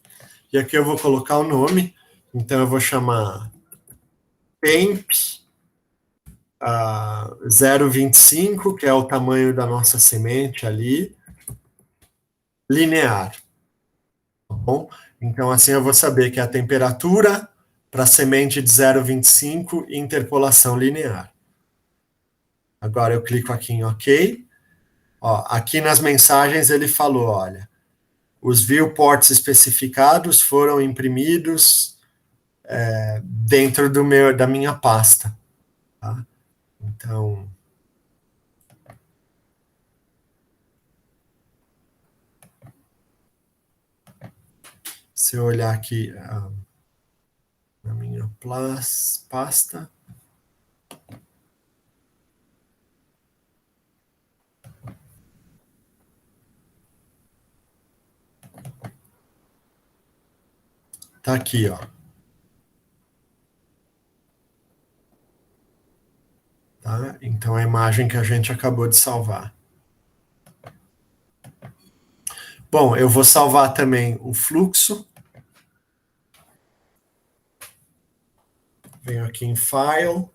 [SPEAKER 2] E aqui eu vou colocar o nome, então eu vou chamar Paint 0,25, que é o tamanho da nossa semente ali, linear. Tá bom? Então assim eu vou saber que é a temperatura para semente de 0,25 e interpolação linear. Agora eu clico aqui em OK. Ó, aqui nas mensagens ele falou, olha, os viewports especificados foram imprimidos dentro da minha pasta. Tá? Então, se eu olhar aqui na minha pasta, tá aqui, ó. Tá? Então, a imagem que a gente acabou de salvar. Bom, eu vou salvar também o fluxo. Venho aqui em File,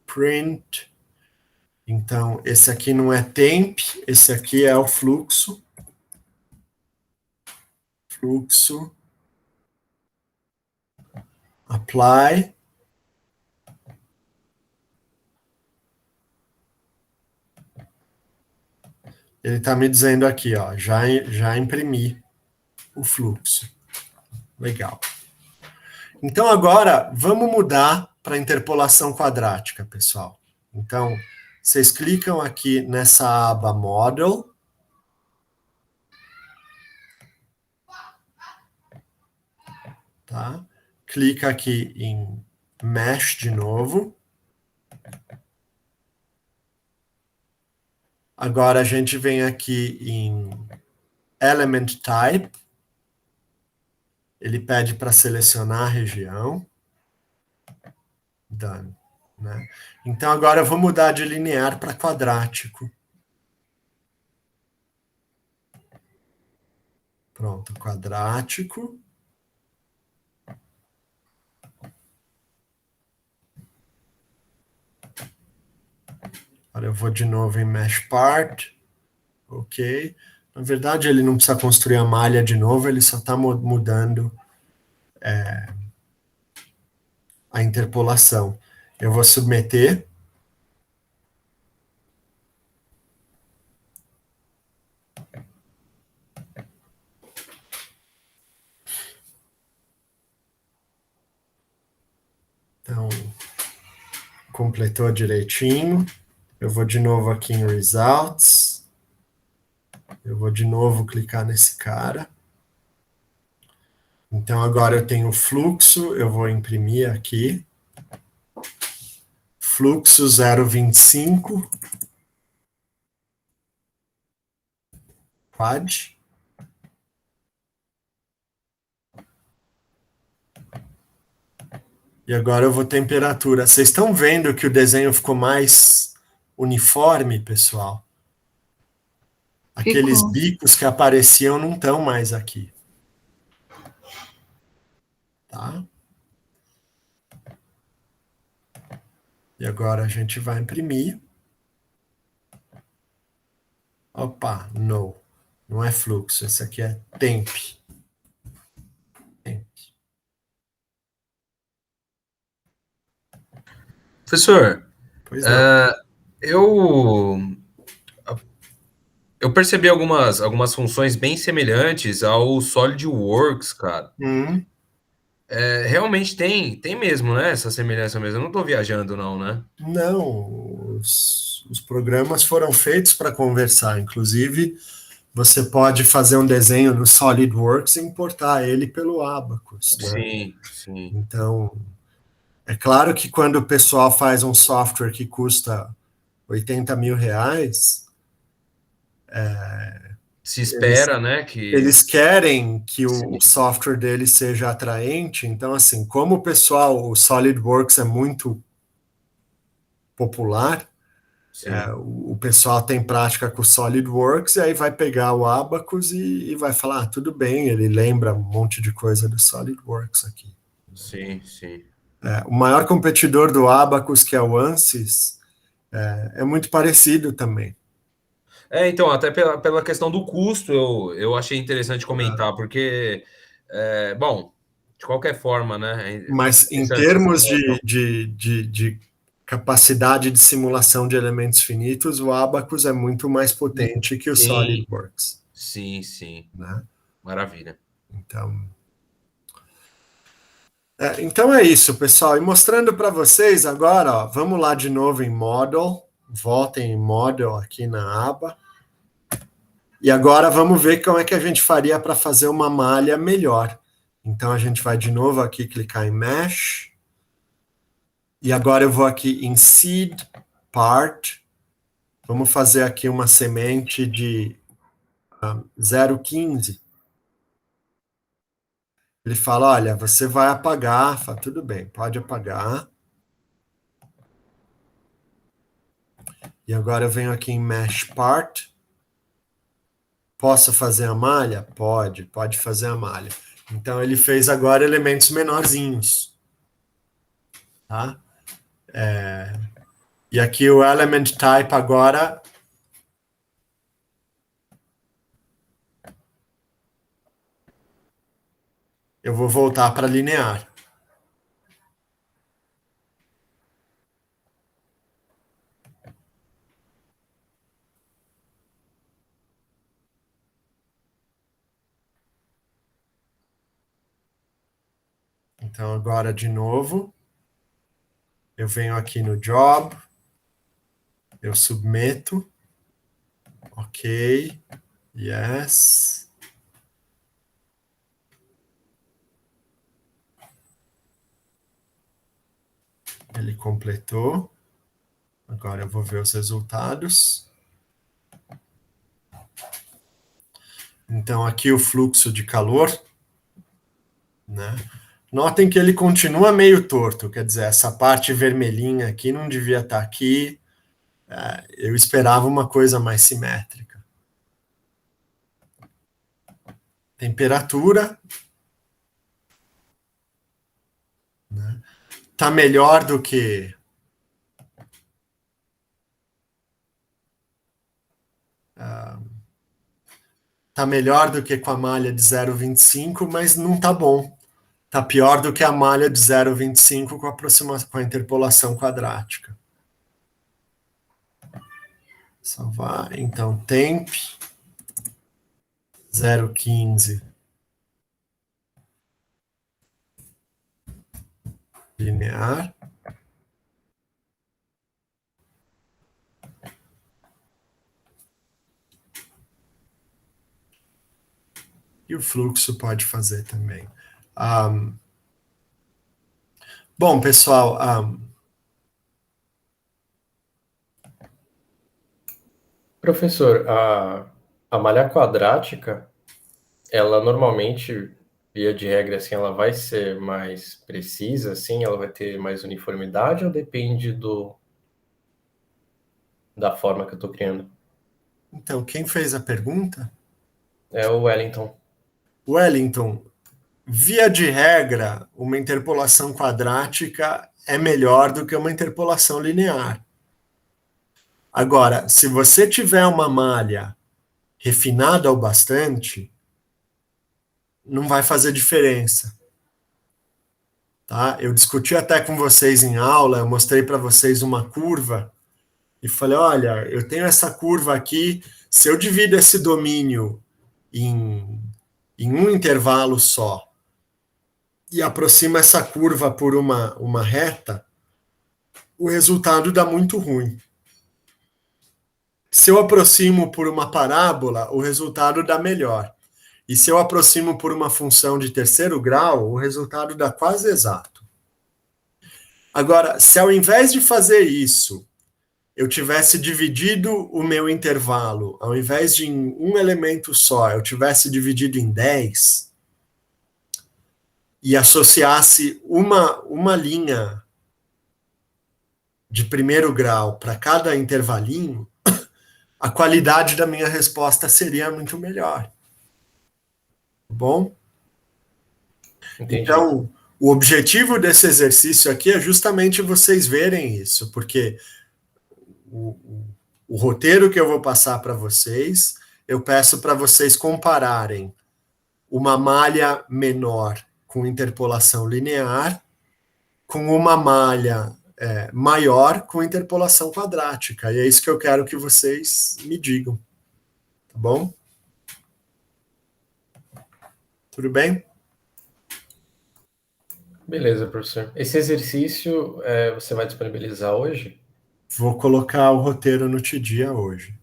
[SPEAKER 2] Print. Então, esse aqui não é temp, esse aqui é o fluxo. Fluxo. Apply. Ele está me dizendo aqui, ó, já imprimi o fluxo. Legal. Então, agora, vamos mudar para interpolação quadrática, pessoal. Então, vocês clicam aqui nessa aba Model. Tá? Clica aqui em Mesh de novo. Agora a gente vem aqui em Element Type. Ele pede para selecionar a região. Done. Né? Então agora eu vou mudar de linear para quadrático. Pronto, quadrático. Agora eu vou de novo em Mesh Part. Ok. Na verdade, ele não precisa construir a malha de novo, ele só está mudando a interpolação. Eu vou submeter. Então, completou direitinho. Eu vou de novo aqui em Results. Eu vou de novo clicar nesse cara. Então, agora eu tenho o fluxo, eu vou imprimir aqui. Fluxo 0,25. Quad. E agora eu vou temperatura. Vocês estão vendo que o desenho ficou mais uniforme, pessoal? Aqueles bicos que apareciam não estão mais aqui. Tá? E agora a gente vai imprimir. Opa, não é fluxo, esse aqui é temp.
[SPEAKER 8] Professor,
[SPEAKER 2] Pois não.
[SPEAKER 8] eu percebi algumas funções bem semelhantes ao SolidWorks, cara. Realmente tem mesmo, né? Essa semelhança mesmo. Eu não estou viajando, não, né?
[SPEAKER 2] Não, os programas foram feitos para conversar. Inclusive, você pode fazer um desenho no SolidWorks e importar ele pelo Abacus. Né?
[SPEAKER 8] Sim, sim.
[SPEAKER 2] Então, é claro que quando o pessoal faz um software que custa 80 mil reais,
[SPEAKER 8] se espera, né?
[SPEAKER 2] Eles querem que o software deles seja atraente. Então, assim, como o SolidWorks é muito popular, o pessoal tem prática com o SolidWorks e aí vai pegar o Abacus e vai falar, tudo bem, ele lembra um monte de coisa do SolidWorks aqui.
[SPEAKER 8] Sim, sim.
[SPEAKER 2] O maior competidor do Abacus, que é o ANSYS, é muito parecido também.
[SPEAKER 8] Então, até pela questão do custo, eu achei interessante comentar, porque, bom, de qualquer forma, né?
[SPEAKER 2] Mas em termos de capacidade de simulação de elementos finitos, o Abacus é muito mais potente que o SolidWorks.
[SPEAKER 8] Sim, sim.
[SPEAKER 2] Né?
[SPEAKER 8] Maravilha.
[SPEAKER 2] Então é isso, pessoal. E mostrando para vocês agora, ó, vamos lá de novo em Model. Voltem em Model aqui na aba. E agora vamos ver como é que a gente faria para fazer uma malha melhor. Então a gente vai de novo aqui clicar em Mesh. E agora eu vou aqui em Seed Part. Vamos fazer aqui uma semente de 0,15. Ele fala, olha, você vai apagar. Fala, tudo bem, pode apagar. E agora eu venho aqui em Mesh Part. Posso fazer a malha? Pode fazer a malha. Então, ele fez agora elementos menorzinhos. Tá? E aqui o element type agora... Eu vou voltar para linear. Então, agora, de novo, eu venho aqui no job, eu submeto, ok, yes. Ele completou. Agora eu vou ver os resultados. Então, aqui o fluxo de calor, né? Notem que ele continua meio torto, quer dizer, essa parte vermelhinha aqui não devia estar aqui. Eu esperava uma coisa mais simétrica. Temperatura. Né? Tá melhor do que... Tá melhor do que com a malha de 0,25, mas não tá bom. Tá pior do que a malha de 0,25 com a interpolação quadrática. Salvar. Então, temp 0,15 linear. E o fluxo pode fazer também. Bom, pessoal,
[SPEAKER 4] Professor, a malha quadrática, ela normalmente, via de regra, assim, ela vai ser mais precisa, assim, ela vai ter mais uniformidade ou depende da forma que eu estou criando?
[SPEAKER 2] então, quem fez a pergunta?
[SPEAKER 4] É o Wellington.
[SPEAKER 2] Wellington, via de regra, uma interpolação quadrática é melhor do que uma interpolação linear. Agora, se você tiver uma malha refinada o bastante, não vai fazer diferença. Tá? Eu discuti até com vocês em aula, eu mostrei para vocês uma curva e falei, olha, eu tenho essa curva aqui, se eu divido esse domínio em um intervalo só e aproximo essa curva por uma reta, o resultado dá muito ruim. Se eu aproximo por uma parábola, o resultado dá melhor. E se eu aproximo por uma função de terceiro grau, o resultado dá quase exato. Agora, se ao invés de fazer isso, eu tivesse dividido o meu intervalo, ao invés de em um elemento só, eu tivesse dividido em 10, e associasse uma linha de primeiro grau para cada intervalinho, a qualidade da minha resposta seria muito melhor. Bom?
[SPEAKER 4] Entendi.
[SPEAKER 2] Então, o objetivo desse exercício aqui é justamente vocês verem isso, porque o roteiro que eu vou passar para vocês, eu peço para vocês compararem uma malha menor com interpolação linear com uma malha maior com interpolação quadrática. E é isso que eu quero que vocês me digam. Tá bom? Tudo bem?
[SPEAKER 4] Beleza, professor. Esse exercício você vai disponibilizar hoje?
[SPEAKER 2] Vou colocar o roteiro no TDIA hoje.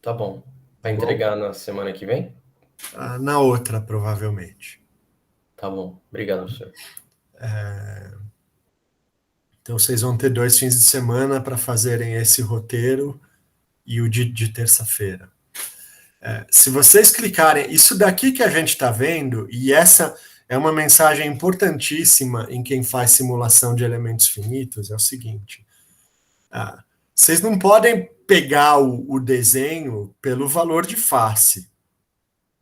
[SPEAKER 4] Tá bom. Vai entregar na semana que vem?
[SPEAKER 2] Na outra, provavelmente.
[SPEAKER 4] Tá bom. Obrigado, professor.
[SPEAKER 2] Então, vocês vão ter 2 fins de semana para fazerem esse roteiro e o de terça-feira. Se vocês clicarem... Isso daqui que a gente está vendo, e essa é uma mensagem importantíssima em quem faz simulação de elementos finitos, é o seguinte. Vocês não podem pegar o desenho pelo valor de face.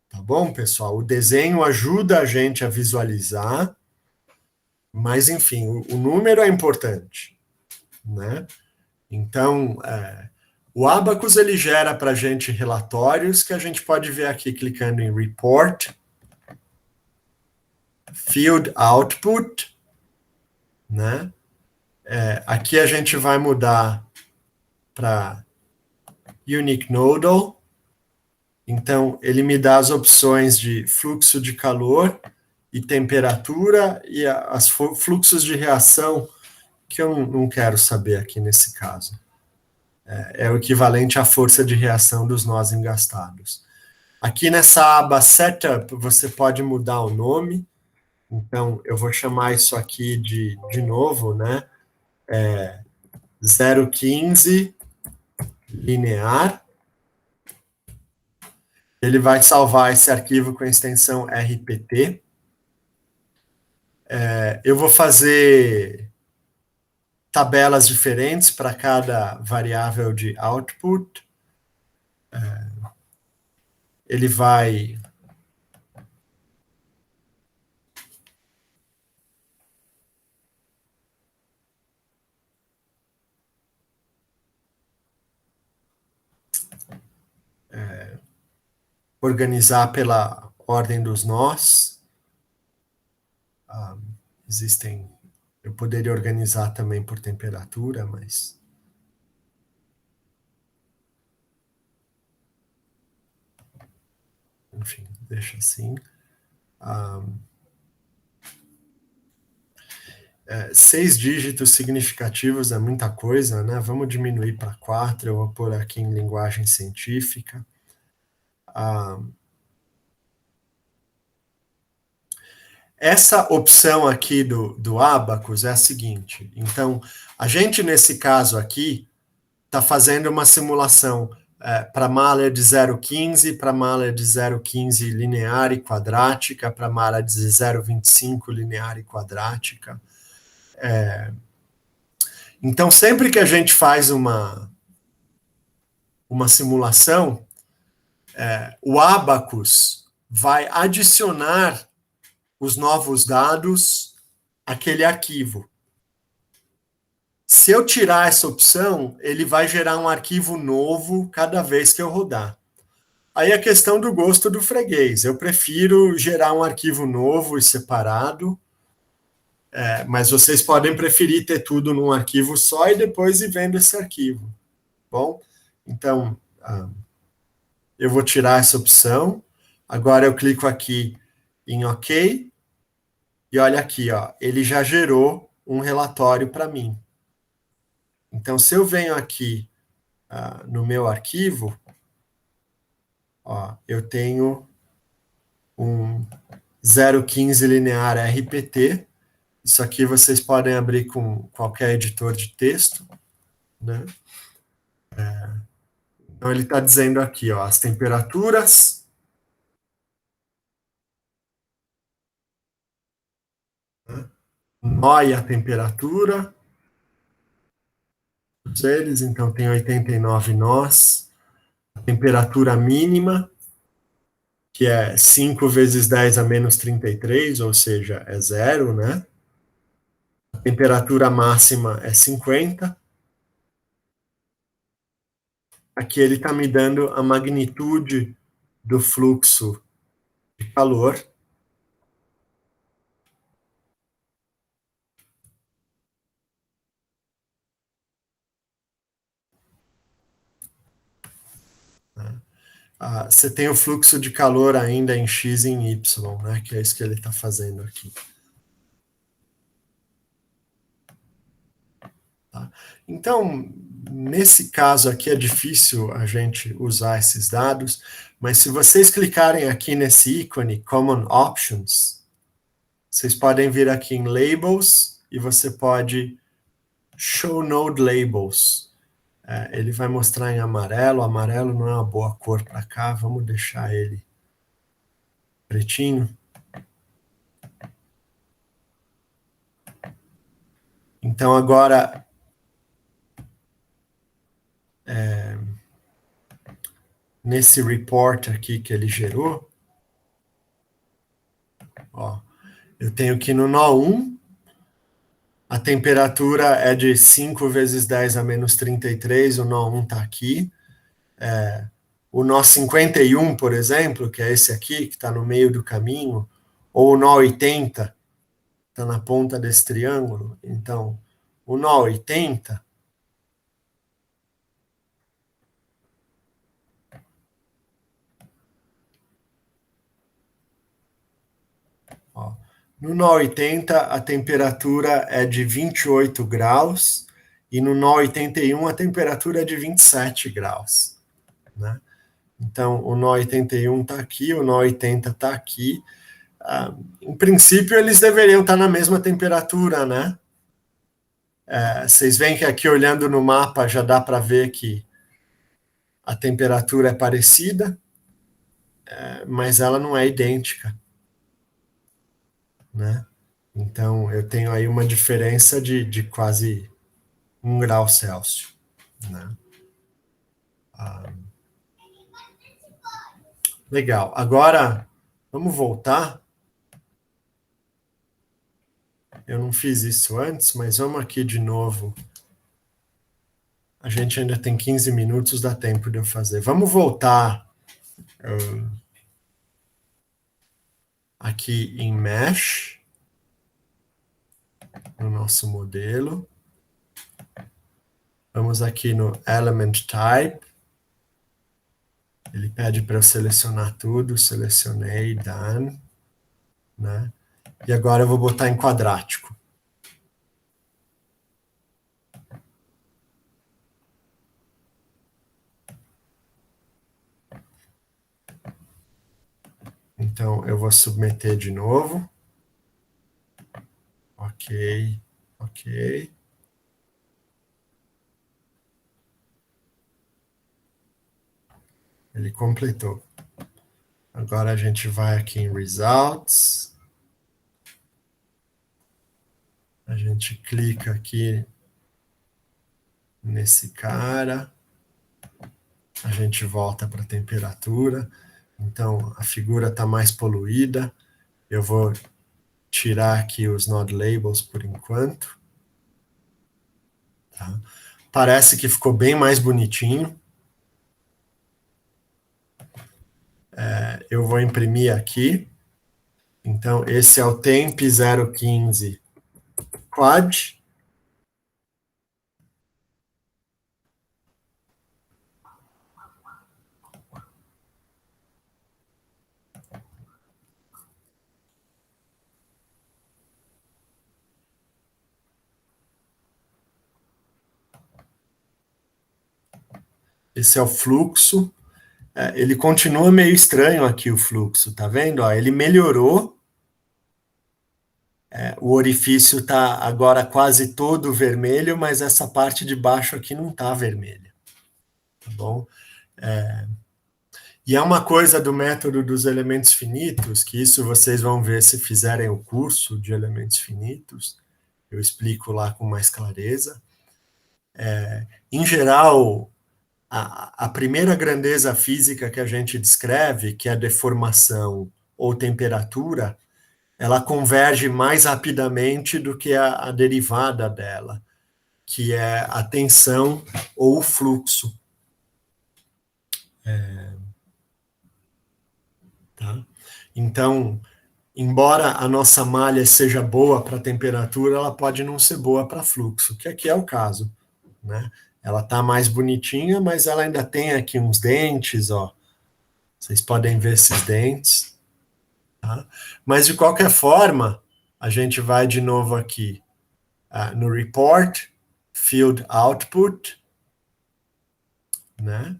[SPEAKER 2] Tá bom, pessoal? O desenho ajuda a gente a visualizar, mas, enfim, o número é importante, né? Então, o Abacus, ele gera para a gente relatórios que a gente pode ver aqui clicando em Report, Field Output, né? Aqui a gente vai mudar para Unique Nodal. Então, ele me dá as opções de fluxo de calor e temperatura e os fluxos de reação que eu não quero saber aqui nesse caso. É o equivalente à força de reação dos nós engastados. Aqui nessa aba Setup, você pode mudar o nome. Então, eu vou chamar isso aqui de novo, né? 015 linear. Ele vai salvar esse arquivo com a extensão RPT. Eu vou fazer tabelas diferentes para cada variável de output. Ele vai organizar pela ordem dos nós. Eu poderia organizar também por temperatura, mas... Enfim, deixa assim. 6 dígitos significativos é muita coisa, né? Vamos diminuir para 4, eu vou pôr aqui em linguagem científica. Essa opção aqui do Abacus é a seguinte. Então, a gente, nesse caso aqui, está fazendo uma simulação para malha de 0,15, para malha de 0,15 linear e quadrática, para malha de 0,25 linear e quadrática. Então, sempre que a gente faz uma simulação, o Abacus vai adicionar os novos dados àquele arquivo. Se eu tirar essa opção, ele vai gerar um arquivo novo cada vez que eu rodar. Aí a questão do gosto do freguês. Eu prefiro gerar um arquivo novo e separado, mas vocês podem preferir ter tudo num arquivo só e depois ir vendo esse arquivo. Bom, então, eu vou tirar essa opção. Agora eu clico aqui em OK. E olha aqui, ó, ele já gerou um relatório para mim. Então, se eu venho aqui no meu arquivo, ó, eu tenho um 0,15 linear RPT. Isso aqui vocês podem abrir com qualquer editor de texto, né? Então, ele está dizendo aqui, ó, as temperaturas. Nó e a temperatura. Eles, então, tem 89 nós. A temperatura mínima, que é 5 vezes 10 a menos 33, ou seja, é 0, né? A temperatura máxima é 50. Aqui ele está me dando a magnitude do fluxo de calor. Você tem o fluxo de calor ainda em X e em Y, né? Que é isso que ele está fazendo aqui. Tá? Então, nesse caso aqui é difícil a gente usar esses dados, mas se vocês clicarem aqui nesse ícone, Common Options, vocês podem vir aqui em Labels e você pode Show Node Labels. Ele vai mostrar em amarelo. Amarelo não é uma boa cor para cá, vamos deixar ele pretinho. Então, agora, nesse report aqui que ele gerou, Ó, eu tenho que no nó 1, a temperatura é de 5 vezes 10 a menos 33, o nó 1 está aqui. O nó 51, por exemplo, que é esse aqui, que está no meio do caminho, ou o nó 80, está na ponta desse triângulo. Então, o nó 80 ó, no nó 80 a temperatura é de 28 graus e no nó 81 a temperatura é de 27 graus, né? Então, o nó 81 está aqui, o nó 80 está aqui. Em princípio, eles deveriam estar na mesma temperatura, né? Vocês veem que aqui, olhando no mapa, já dá para ver que a temperatura é parecida, mas ela não é idêntica, né? Então, eu tenho aí uma diferença de quase 1 grau Celsius, né? Legal. Agora, vamos voltar. Eu não fiz isso antes, mas vamos aqui de novo. A gente ainda tem 15 minutos, dá tempo de eu fazer. Vamos voltar aqui em Mesh, no nosso modelo. Vamos aqui no Element Type. Ele pede para eu selecionar tudo, selecionei, done, né? E agora eu vou botar em quadrático. Então, eu vou submeter de novo. Ok, ok. Ele completou. Agora a gente vai aqui em Results. A gente clica aqui nesse cara. A gente volta para a temperatura. Então, a figura está mais poluída. Eu vou tirar aqui os node labels por enquanto. Tá? Parece que ficou bem mais bonitinho. Eu vou imprimir aqui. Então, esse é o temp 015 quad. Esse é o fluxo. Ele continua meio estranho aqui, o fluxo, tá vendo? Ó, ele melhorou. O orifício está agora quase todo vermelho, mas essa parte de baixo aqui não está vermelha. Tá bom? E é uma coisa do método dos elementos finitos, que isso vocês vão ver se fizerem o curso de elementos finitos. Eu explico lá com mais clareza. Em geral, a primeira grandeza física que a gente descreve, que é a deformação ou temperatura, ela converge mais rapidamente do que a derivada dela, que é a tensão ou o fluxo. Tá? Então, embora a nossa malha seja boa para temperatura, ela pode não ser boa para fluxo, que aqui é o caso, né? Ela está mais bonitinha, mas ela ainda tem aqui uns dentes, ó. Vocês podem ver esses dentes. Tá? Mas, de qualquer forma, a gente vai de novo aqui no Report, Field Output, né?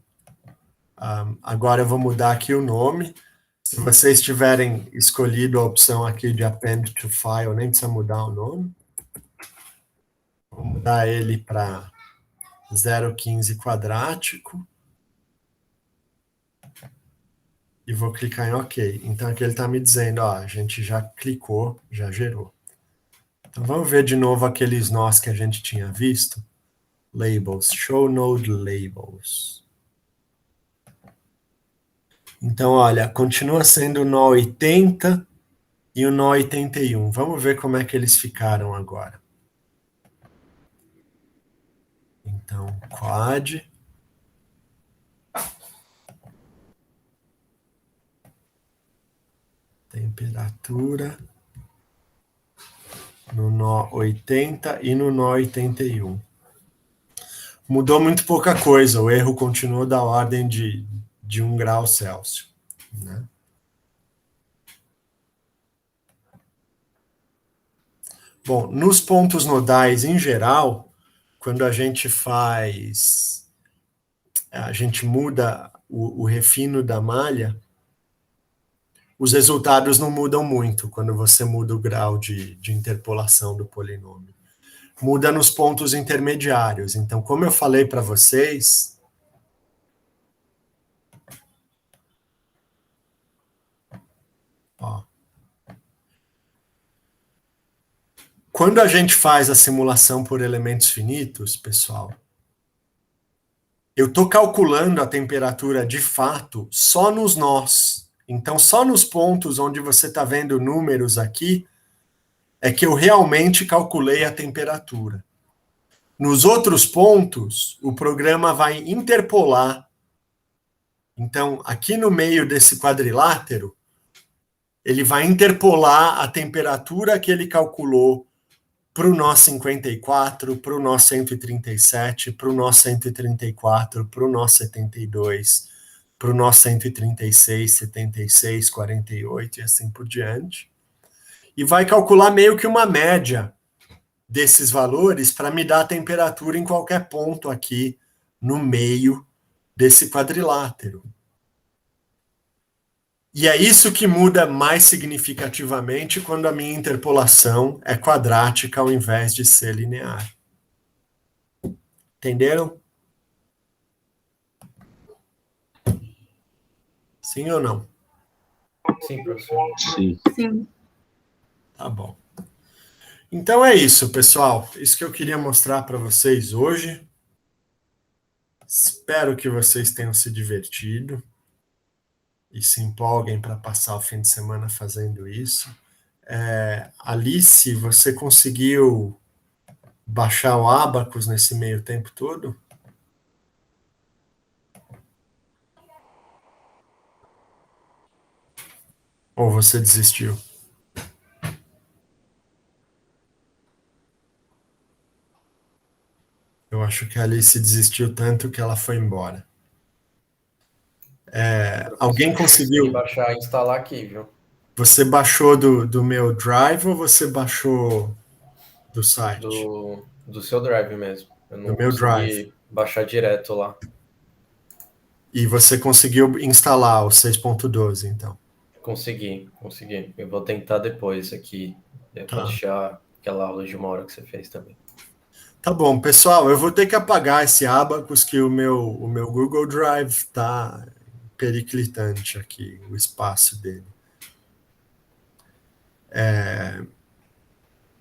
[SPEAKER 2] Agora eu vou mudar aqui o nome. Se vocês tiverem escolhido a opção aqui de Append to File, nem precisa mudar o nome. Vou mudar ele para 015 quadrático. E vou clicar em OK. Então aqui ele está me dizendo, ó, a gente já clicou, já gerou. Então vamos ver de novo aqueles nós que a gente tinha visto. Labels, Show Node Labels. Então, olha, continua sendo nó 80, e o nó 81. Vamos ver como é que eles ficaram agora. Então, quad. Temperatura no nó 80 e no nó 81. Mudou muito pouca coisa, o erro continuou da ordem de 1 grau Celsius, né? Bom, nos pontos nodais em geral, quando a gente muda o refino da malha, os resultados não mudam muito quando você muda o grau de interpolação do polinômio. Muda nos pontos intermediários. Então, como eu falei para vocês, ó, quando a gente faz a simulação por elementos finitos, pessoal, eu estou calculando a temperatura de fato só nos nós. Então, só nos pontos onde você está vendo números aqui, é que eu realmente calculei a temperatura. Nos outros pontos, o programa vai interpolar. Então, aqui no meio desse quadrilátero, ele vai interpolar a temperatura que ele calculou para o nó 54, para o nó 137, para o nó 134, para o nó 72, para o nó 136, 76, 48 e assim por diante. E vai calcular meio que uma média desses valores para me dar a temperatura em qualquer ponto aqui no meio desse quadrilátero. E é isso que muda mais significativamente quando a minha interpolação é quadrática ao invés de ser linear. Entenderam? Sim ou não?
[SPEAKER 4] Sim, professor.
[SPEAKER 7] Sim.
[SPEAKER 6] Sim.
[SPEAKER 2] Tá bom. Então é isso, pessoal. Isso que eu queria mostrar para vocês hoje. Espero que vocês tenham se divertido e se empolguem para passar o fim de semana fazendo isso. Alice, você conseguiu baixar o Abacus nesse meio tempo todo? Ou você desistiu? Eu acho que a Alice desistiu tanto que ela foi embora. Alguém conseguiu...
[SPEAKER 4] Consegui baixar e instalar aqui, viu?
[SPEAKER 2] Você baixou do meu Drive ou você baixou do site?
[SPEAKER 4] Do seu Drive mesmo. Eu não
[SPEAKER 2] Do meu
[SPEAKER 4] consegui
[SPEAKER 2] Drive.
[SPEAKER 4] baixar direto lá.
[SPEAKER 2] E você conseguiu instalar o 6.12, então?
[SPEAKER 4] Consegui. Eu vou tentar depois aqui, para deixar aquela aula de 1 hora que você fez também.
[SPEAKER 2] Tá bom, pessoal, eu vou ter que apagar esse Abacus que o meu Google Drive está periclitante aqui, o espaço dele.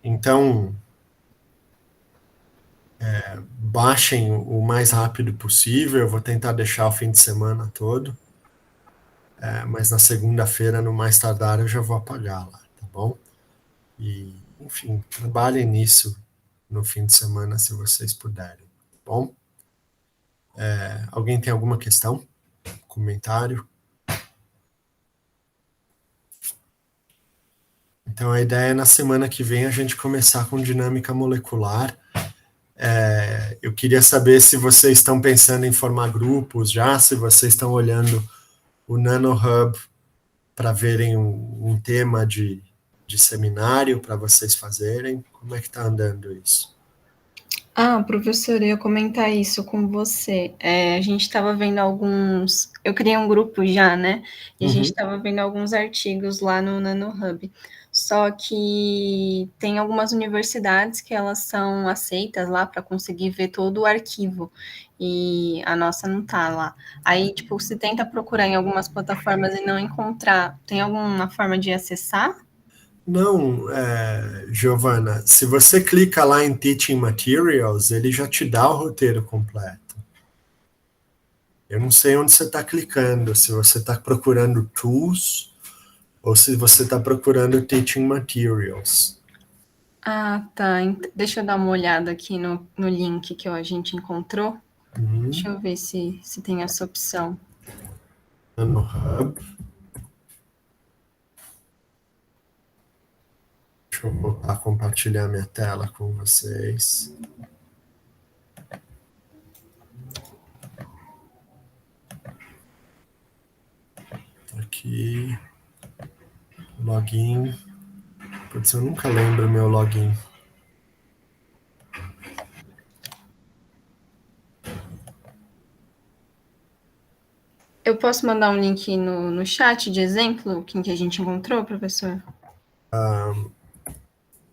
[SPEAKER 2] Então, baixem o mais rápido possível, eu vou tentar deixar o fim de semana todo, mas na segunda-feira, no mais tardar, eu já vou apagar lá, tá bom? E, enfim, trabalhem nisso no fim de semana, se vocês puderem, tá bom? Alguém tem alguma questão? Comentário? Então, a ideia é na semana que vem a gente começar com dinâmica molecular. Eu queria saber se vocês estão pensando em formar grupos já, se vocês estão olhando o NanoHub para verem um tema de seminário para vocês fazerem. Como é que está andando isso?
[SPEAKER 6] Professor, eu ia comentar isso com você. A gente estava vendo alguns... Eu criei um grupo já, né? E a gente estava vendo alguns artigos lá no NanoHub. Só que tem algumas universidades que elas são aceitas lá para conseguir ver todo o arquivo. E a nossa não tá lá. Aí, tipo, se tenta procurar em algumas plataformas e não encontrar, tem alguma forma de acessar?
[SPEAKER 2] Não, Giovana, se você clica lá em Teaching Materials, ele já te dá o roteiro completo. Eu não sei onde você está clicando, se você está procurando Tools ou se você está procurando Teaching Materials.
[SPEAKER 6] Ah, tá. Deixa eu dar uma olhada aqui no link que a gente encontrou. Deixa eu ver se tem essa opção.
[SPEAKER 2] No Hub. Deixa eu voltar a compartilhar minha tela com vocês. Aqui. Login. Putz, eu nunca lembro meu login.
[SPEAKER 6] Eu posso mandar um link no chat de exemplo, quem que a gente encontrou, professor?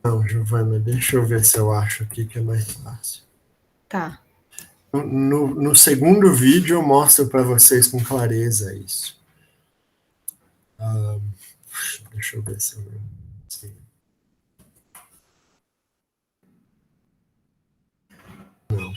[SPEAKER 2] Não, Giovana, deixa eu ver se eu acho aqui que é mais fácil.
[SPEAKER 6] Tá.
[SPEAKER 2] No segundo vídeo eu mostro para vocês com clareza isso. Deixa eu ver se eu lembro. Sim. Não.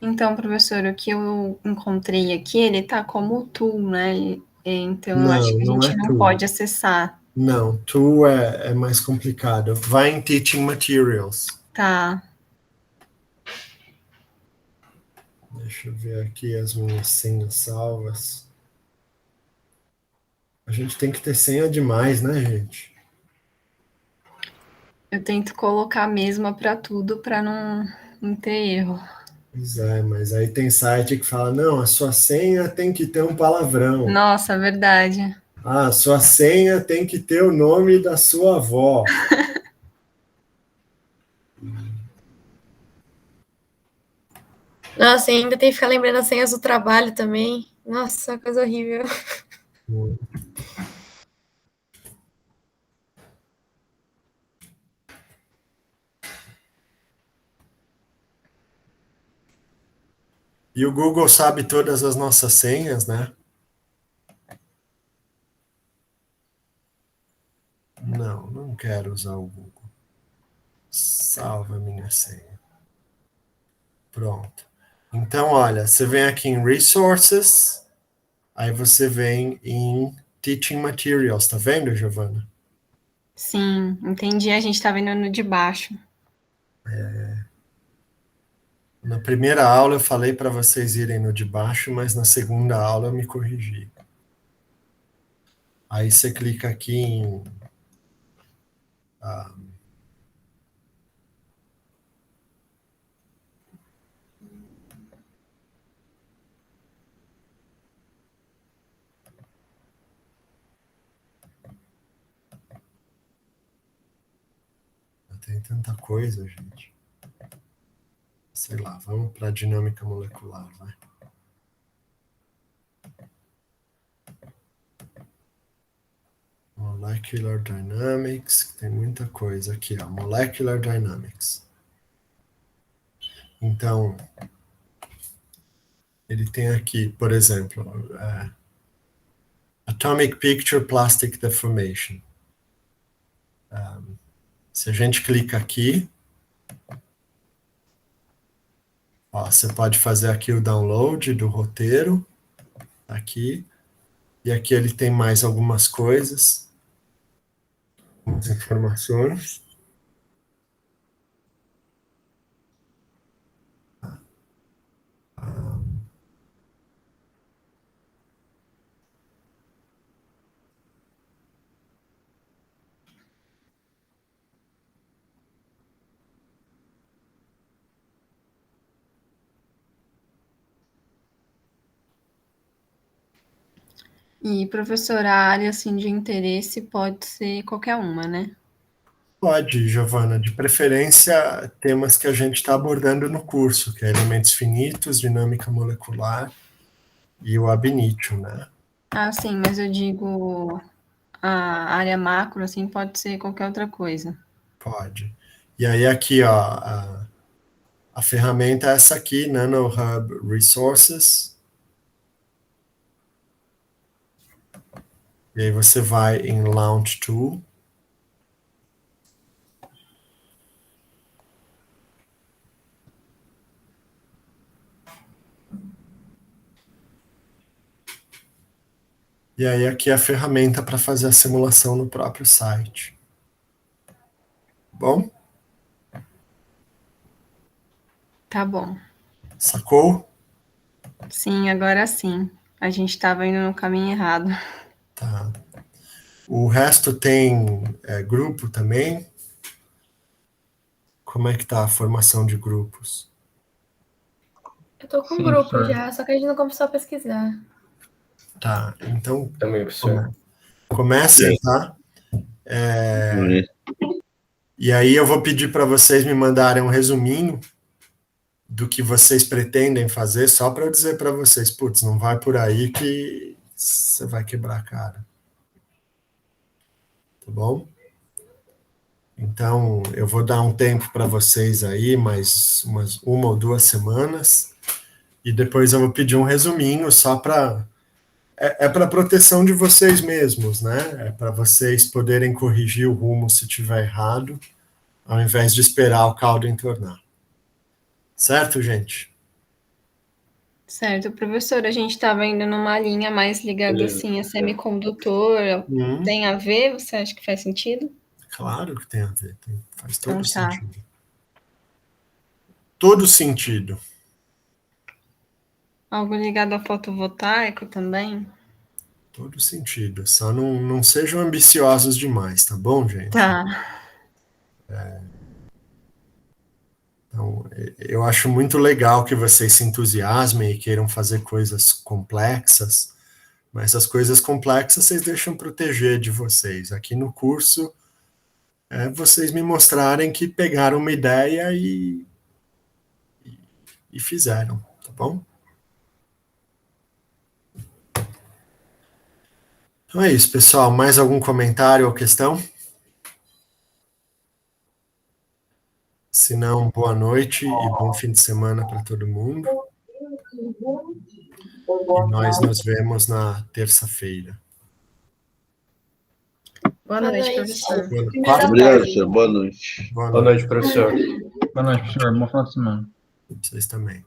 [SPEAKER 6] Então, professor, o que eu encontrei aqui, ele tá como tool, né? Então, eu acho que a
[SPEAKER 2] Não
[SPEAKER 6] gente
[SPEAKER 2] é
[SPEAKER 6] não
[SPEAKER 2] tool.
[SPEAKER 6] pode acessar.
[SPEAKER 2] Não, tool é mais complicado. Vai em Teaching Materials.
[SPEAKER 6] Tá.
[SPEAKER 2] Deixa eu ver aqui as minhas senhas salvas. A gente tem que ter senha demais, né, gente?
[SPEAKER 6] Eu tento colocar a mesma para tudo para não ter erro.
[SPEAKER 2] Pois é, mas aí tem site que fala, não, a sua senha tem que ter um palavrão.
[SPEAKER 6] Nossa, verdade.
[SPEAKER 2] Ah, a sua senha tem que ter o nome da sua avó.
[SPEAKER 5] Nossa, e ainda tem que ficar lembrando as senhas do trabalho também. Nossa, coisa horrível.
[SPEAKER 2] E o Google sabe todas as nossas senhas, né? Não quero usar o Google. Salva minha senha. Pronto. Então, olha, você vem aqui em Resources, aí você vem em Teaching Materials, tá vendo, Giovana?
[SPEAKER 6] Sim, entendi. A gente tá vendo no de baixo.
[SPEAKER 2] Na primeira aula eu falei para vocês irem no de baixo, mas na segunda aula eu me corrigi. Aí você clica aqui em tem tanta coisa, gente. Sei lá, vamos para a dinâmica molecular, vai. Molecular Dynamics, tem muita coisa aqui, ó. Molecular Dynamics. Então, ele tem aqui, por exemplo, Atomic Picture Plastic Deformation. Se a gente clica aqui, ó, você pode fazer aqui o download do roteiro, aqui, e aqui ele tem mais algumas coisas, algumas informações.
[SPEAKER 6] E, professor, a área assim, de interesse pode ser qualquer uma, né?
[SPEAKER 2] Pode, Giovana, de preferência temas que a gente está abordando no curso, que é elementos finitos, dinâmica molecular e o ab initio, né?
[SPEAKER 6] Ah, sim, mas eu digo a área macro, assim, pode ser qualquer outra coisa.
[SPEAKER 2] Pode. E aí aqui, ó, a ferramenta é essa aqui, NanoHub Resources. E aí você vai em Launch Tool. E aí aqui é a ferramenta para fazer a simulação no próprio site. Bom?
[SPEAKER 6] Tá bom.
[SPEAKER 2] Sacou?
[SPEAKER 6] Sim, agora sim. A gente estava indo no caminho errado.
[SPEAKER 2] Tá. O resto tem grupo também? Como é que tá a formação de grupos?
[SPEAKER 5] Eu tô com um
[SPEAKER 1] Sim,
[SPEAKER 5] grupo
[SPEAKER 1] professor.
[SPEAKER 5] já, só que a gente não começou a pesquisar.
[SPEAKER 2] Tá, então
[SPEAKER 4] Também, professor.
[SPEAKER 2] comecem, tá?
[SPEAKER 7] Bonito.
[SPEAKER 2] E aí eu vou pedir para vocês me mandarem um resuminho do que vocês pretendem fazer, só para eu dizer para vocês, putz, não vai por aí que você vai quebrar a cara. Tá bom? Então, eu vou dar um tempo para vocês aí, mais uma ou 2 semanas, e depois eu vou pedir um resuminho só para... É para proteção de vocês mesmos, né? É para vocês poderem corrigir o rumo se tiver errado, ao invés de esperar o caldo entornar. Certo, gente?
[SPEAKER 6] Certo, professor, a gente estava indo numa linha mais ligada,
[SPEAKER 4] Beleza.
[SPEAKER 6] assim, a semicondutor. Tem a ver? Você acha que faz sentido?
[SPEAKER 2] Claro que tem a ver, faz todo
[SPEAKER 6] Então tá.
[SPEAKER 2] sentido. Todo sentido.
[SPEAKER 6] Algo ligado a fotovoltaico também?
[SPEAKER 2] Todo sentido. Só não sejam ambiciosos demais, tá bom, gente?
[SPEAKER 6] Tá.
[SPEAKER 2] Então, eu acho muito legal que vocês se entusiasmem e queiram fazer coisas complexas, mas as coisas complexas vocês deixam proteger de vocês. Aqui no curso, vocês me mostrarem que pegaram uma ideia e fizeram, tá bom? Então é isso, pessoal. Mais algum comentário ou questão? Se não, boa noite e bom fim de semana para todo mundo. E nós nos vemos na terça-feira.
[SPEAKER 6] Boa
[SPEAKER 5] Boa
[SPEAKER 6] noite,
[SPEAKER 5] noite.
[SPEAKER 6] professor.
[SPEAKER 2] Quarta?
[SPEAKER 7] Obrigado, professor. Boa noite.
[SPEAKER 2] Boa
[SPEAKER 4] Boa
[SPEAKER 2] noite.
[SPEAKER 4] noite, professor.
[SPEAKER 1] Boa noite, professor. Bom final de semana.
[SPEAKER 2] Vocês também.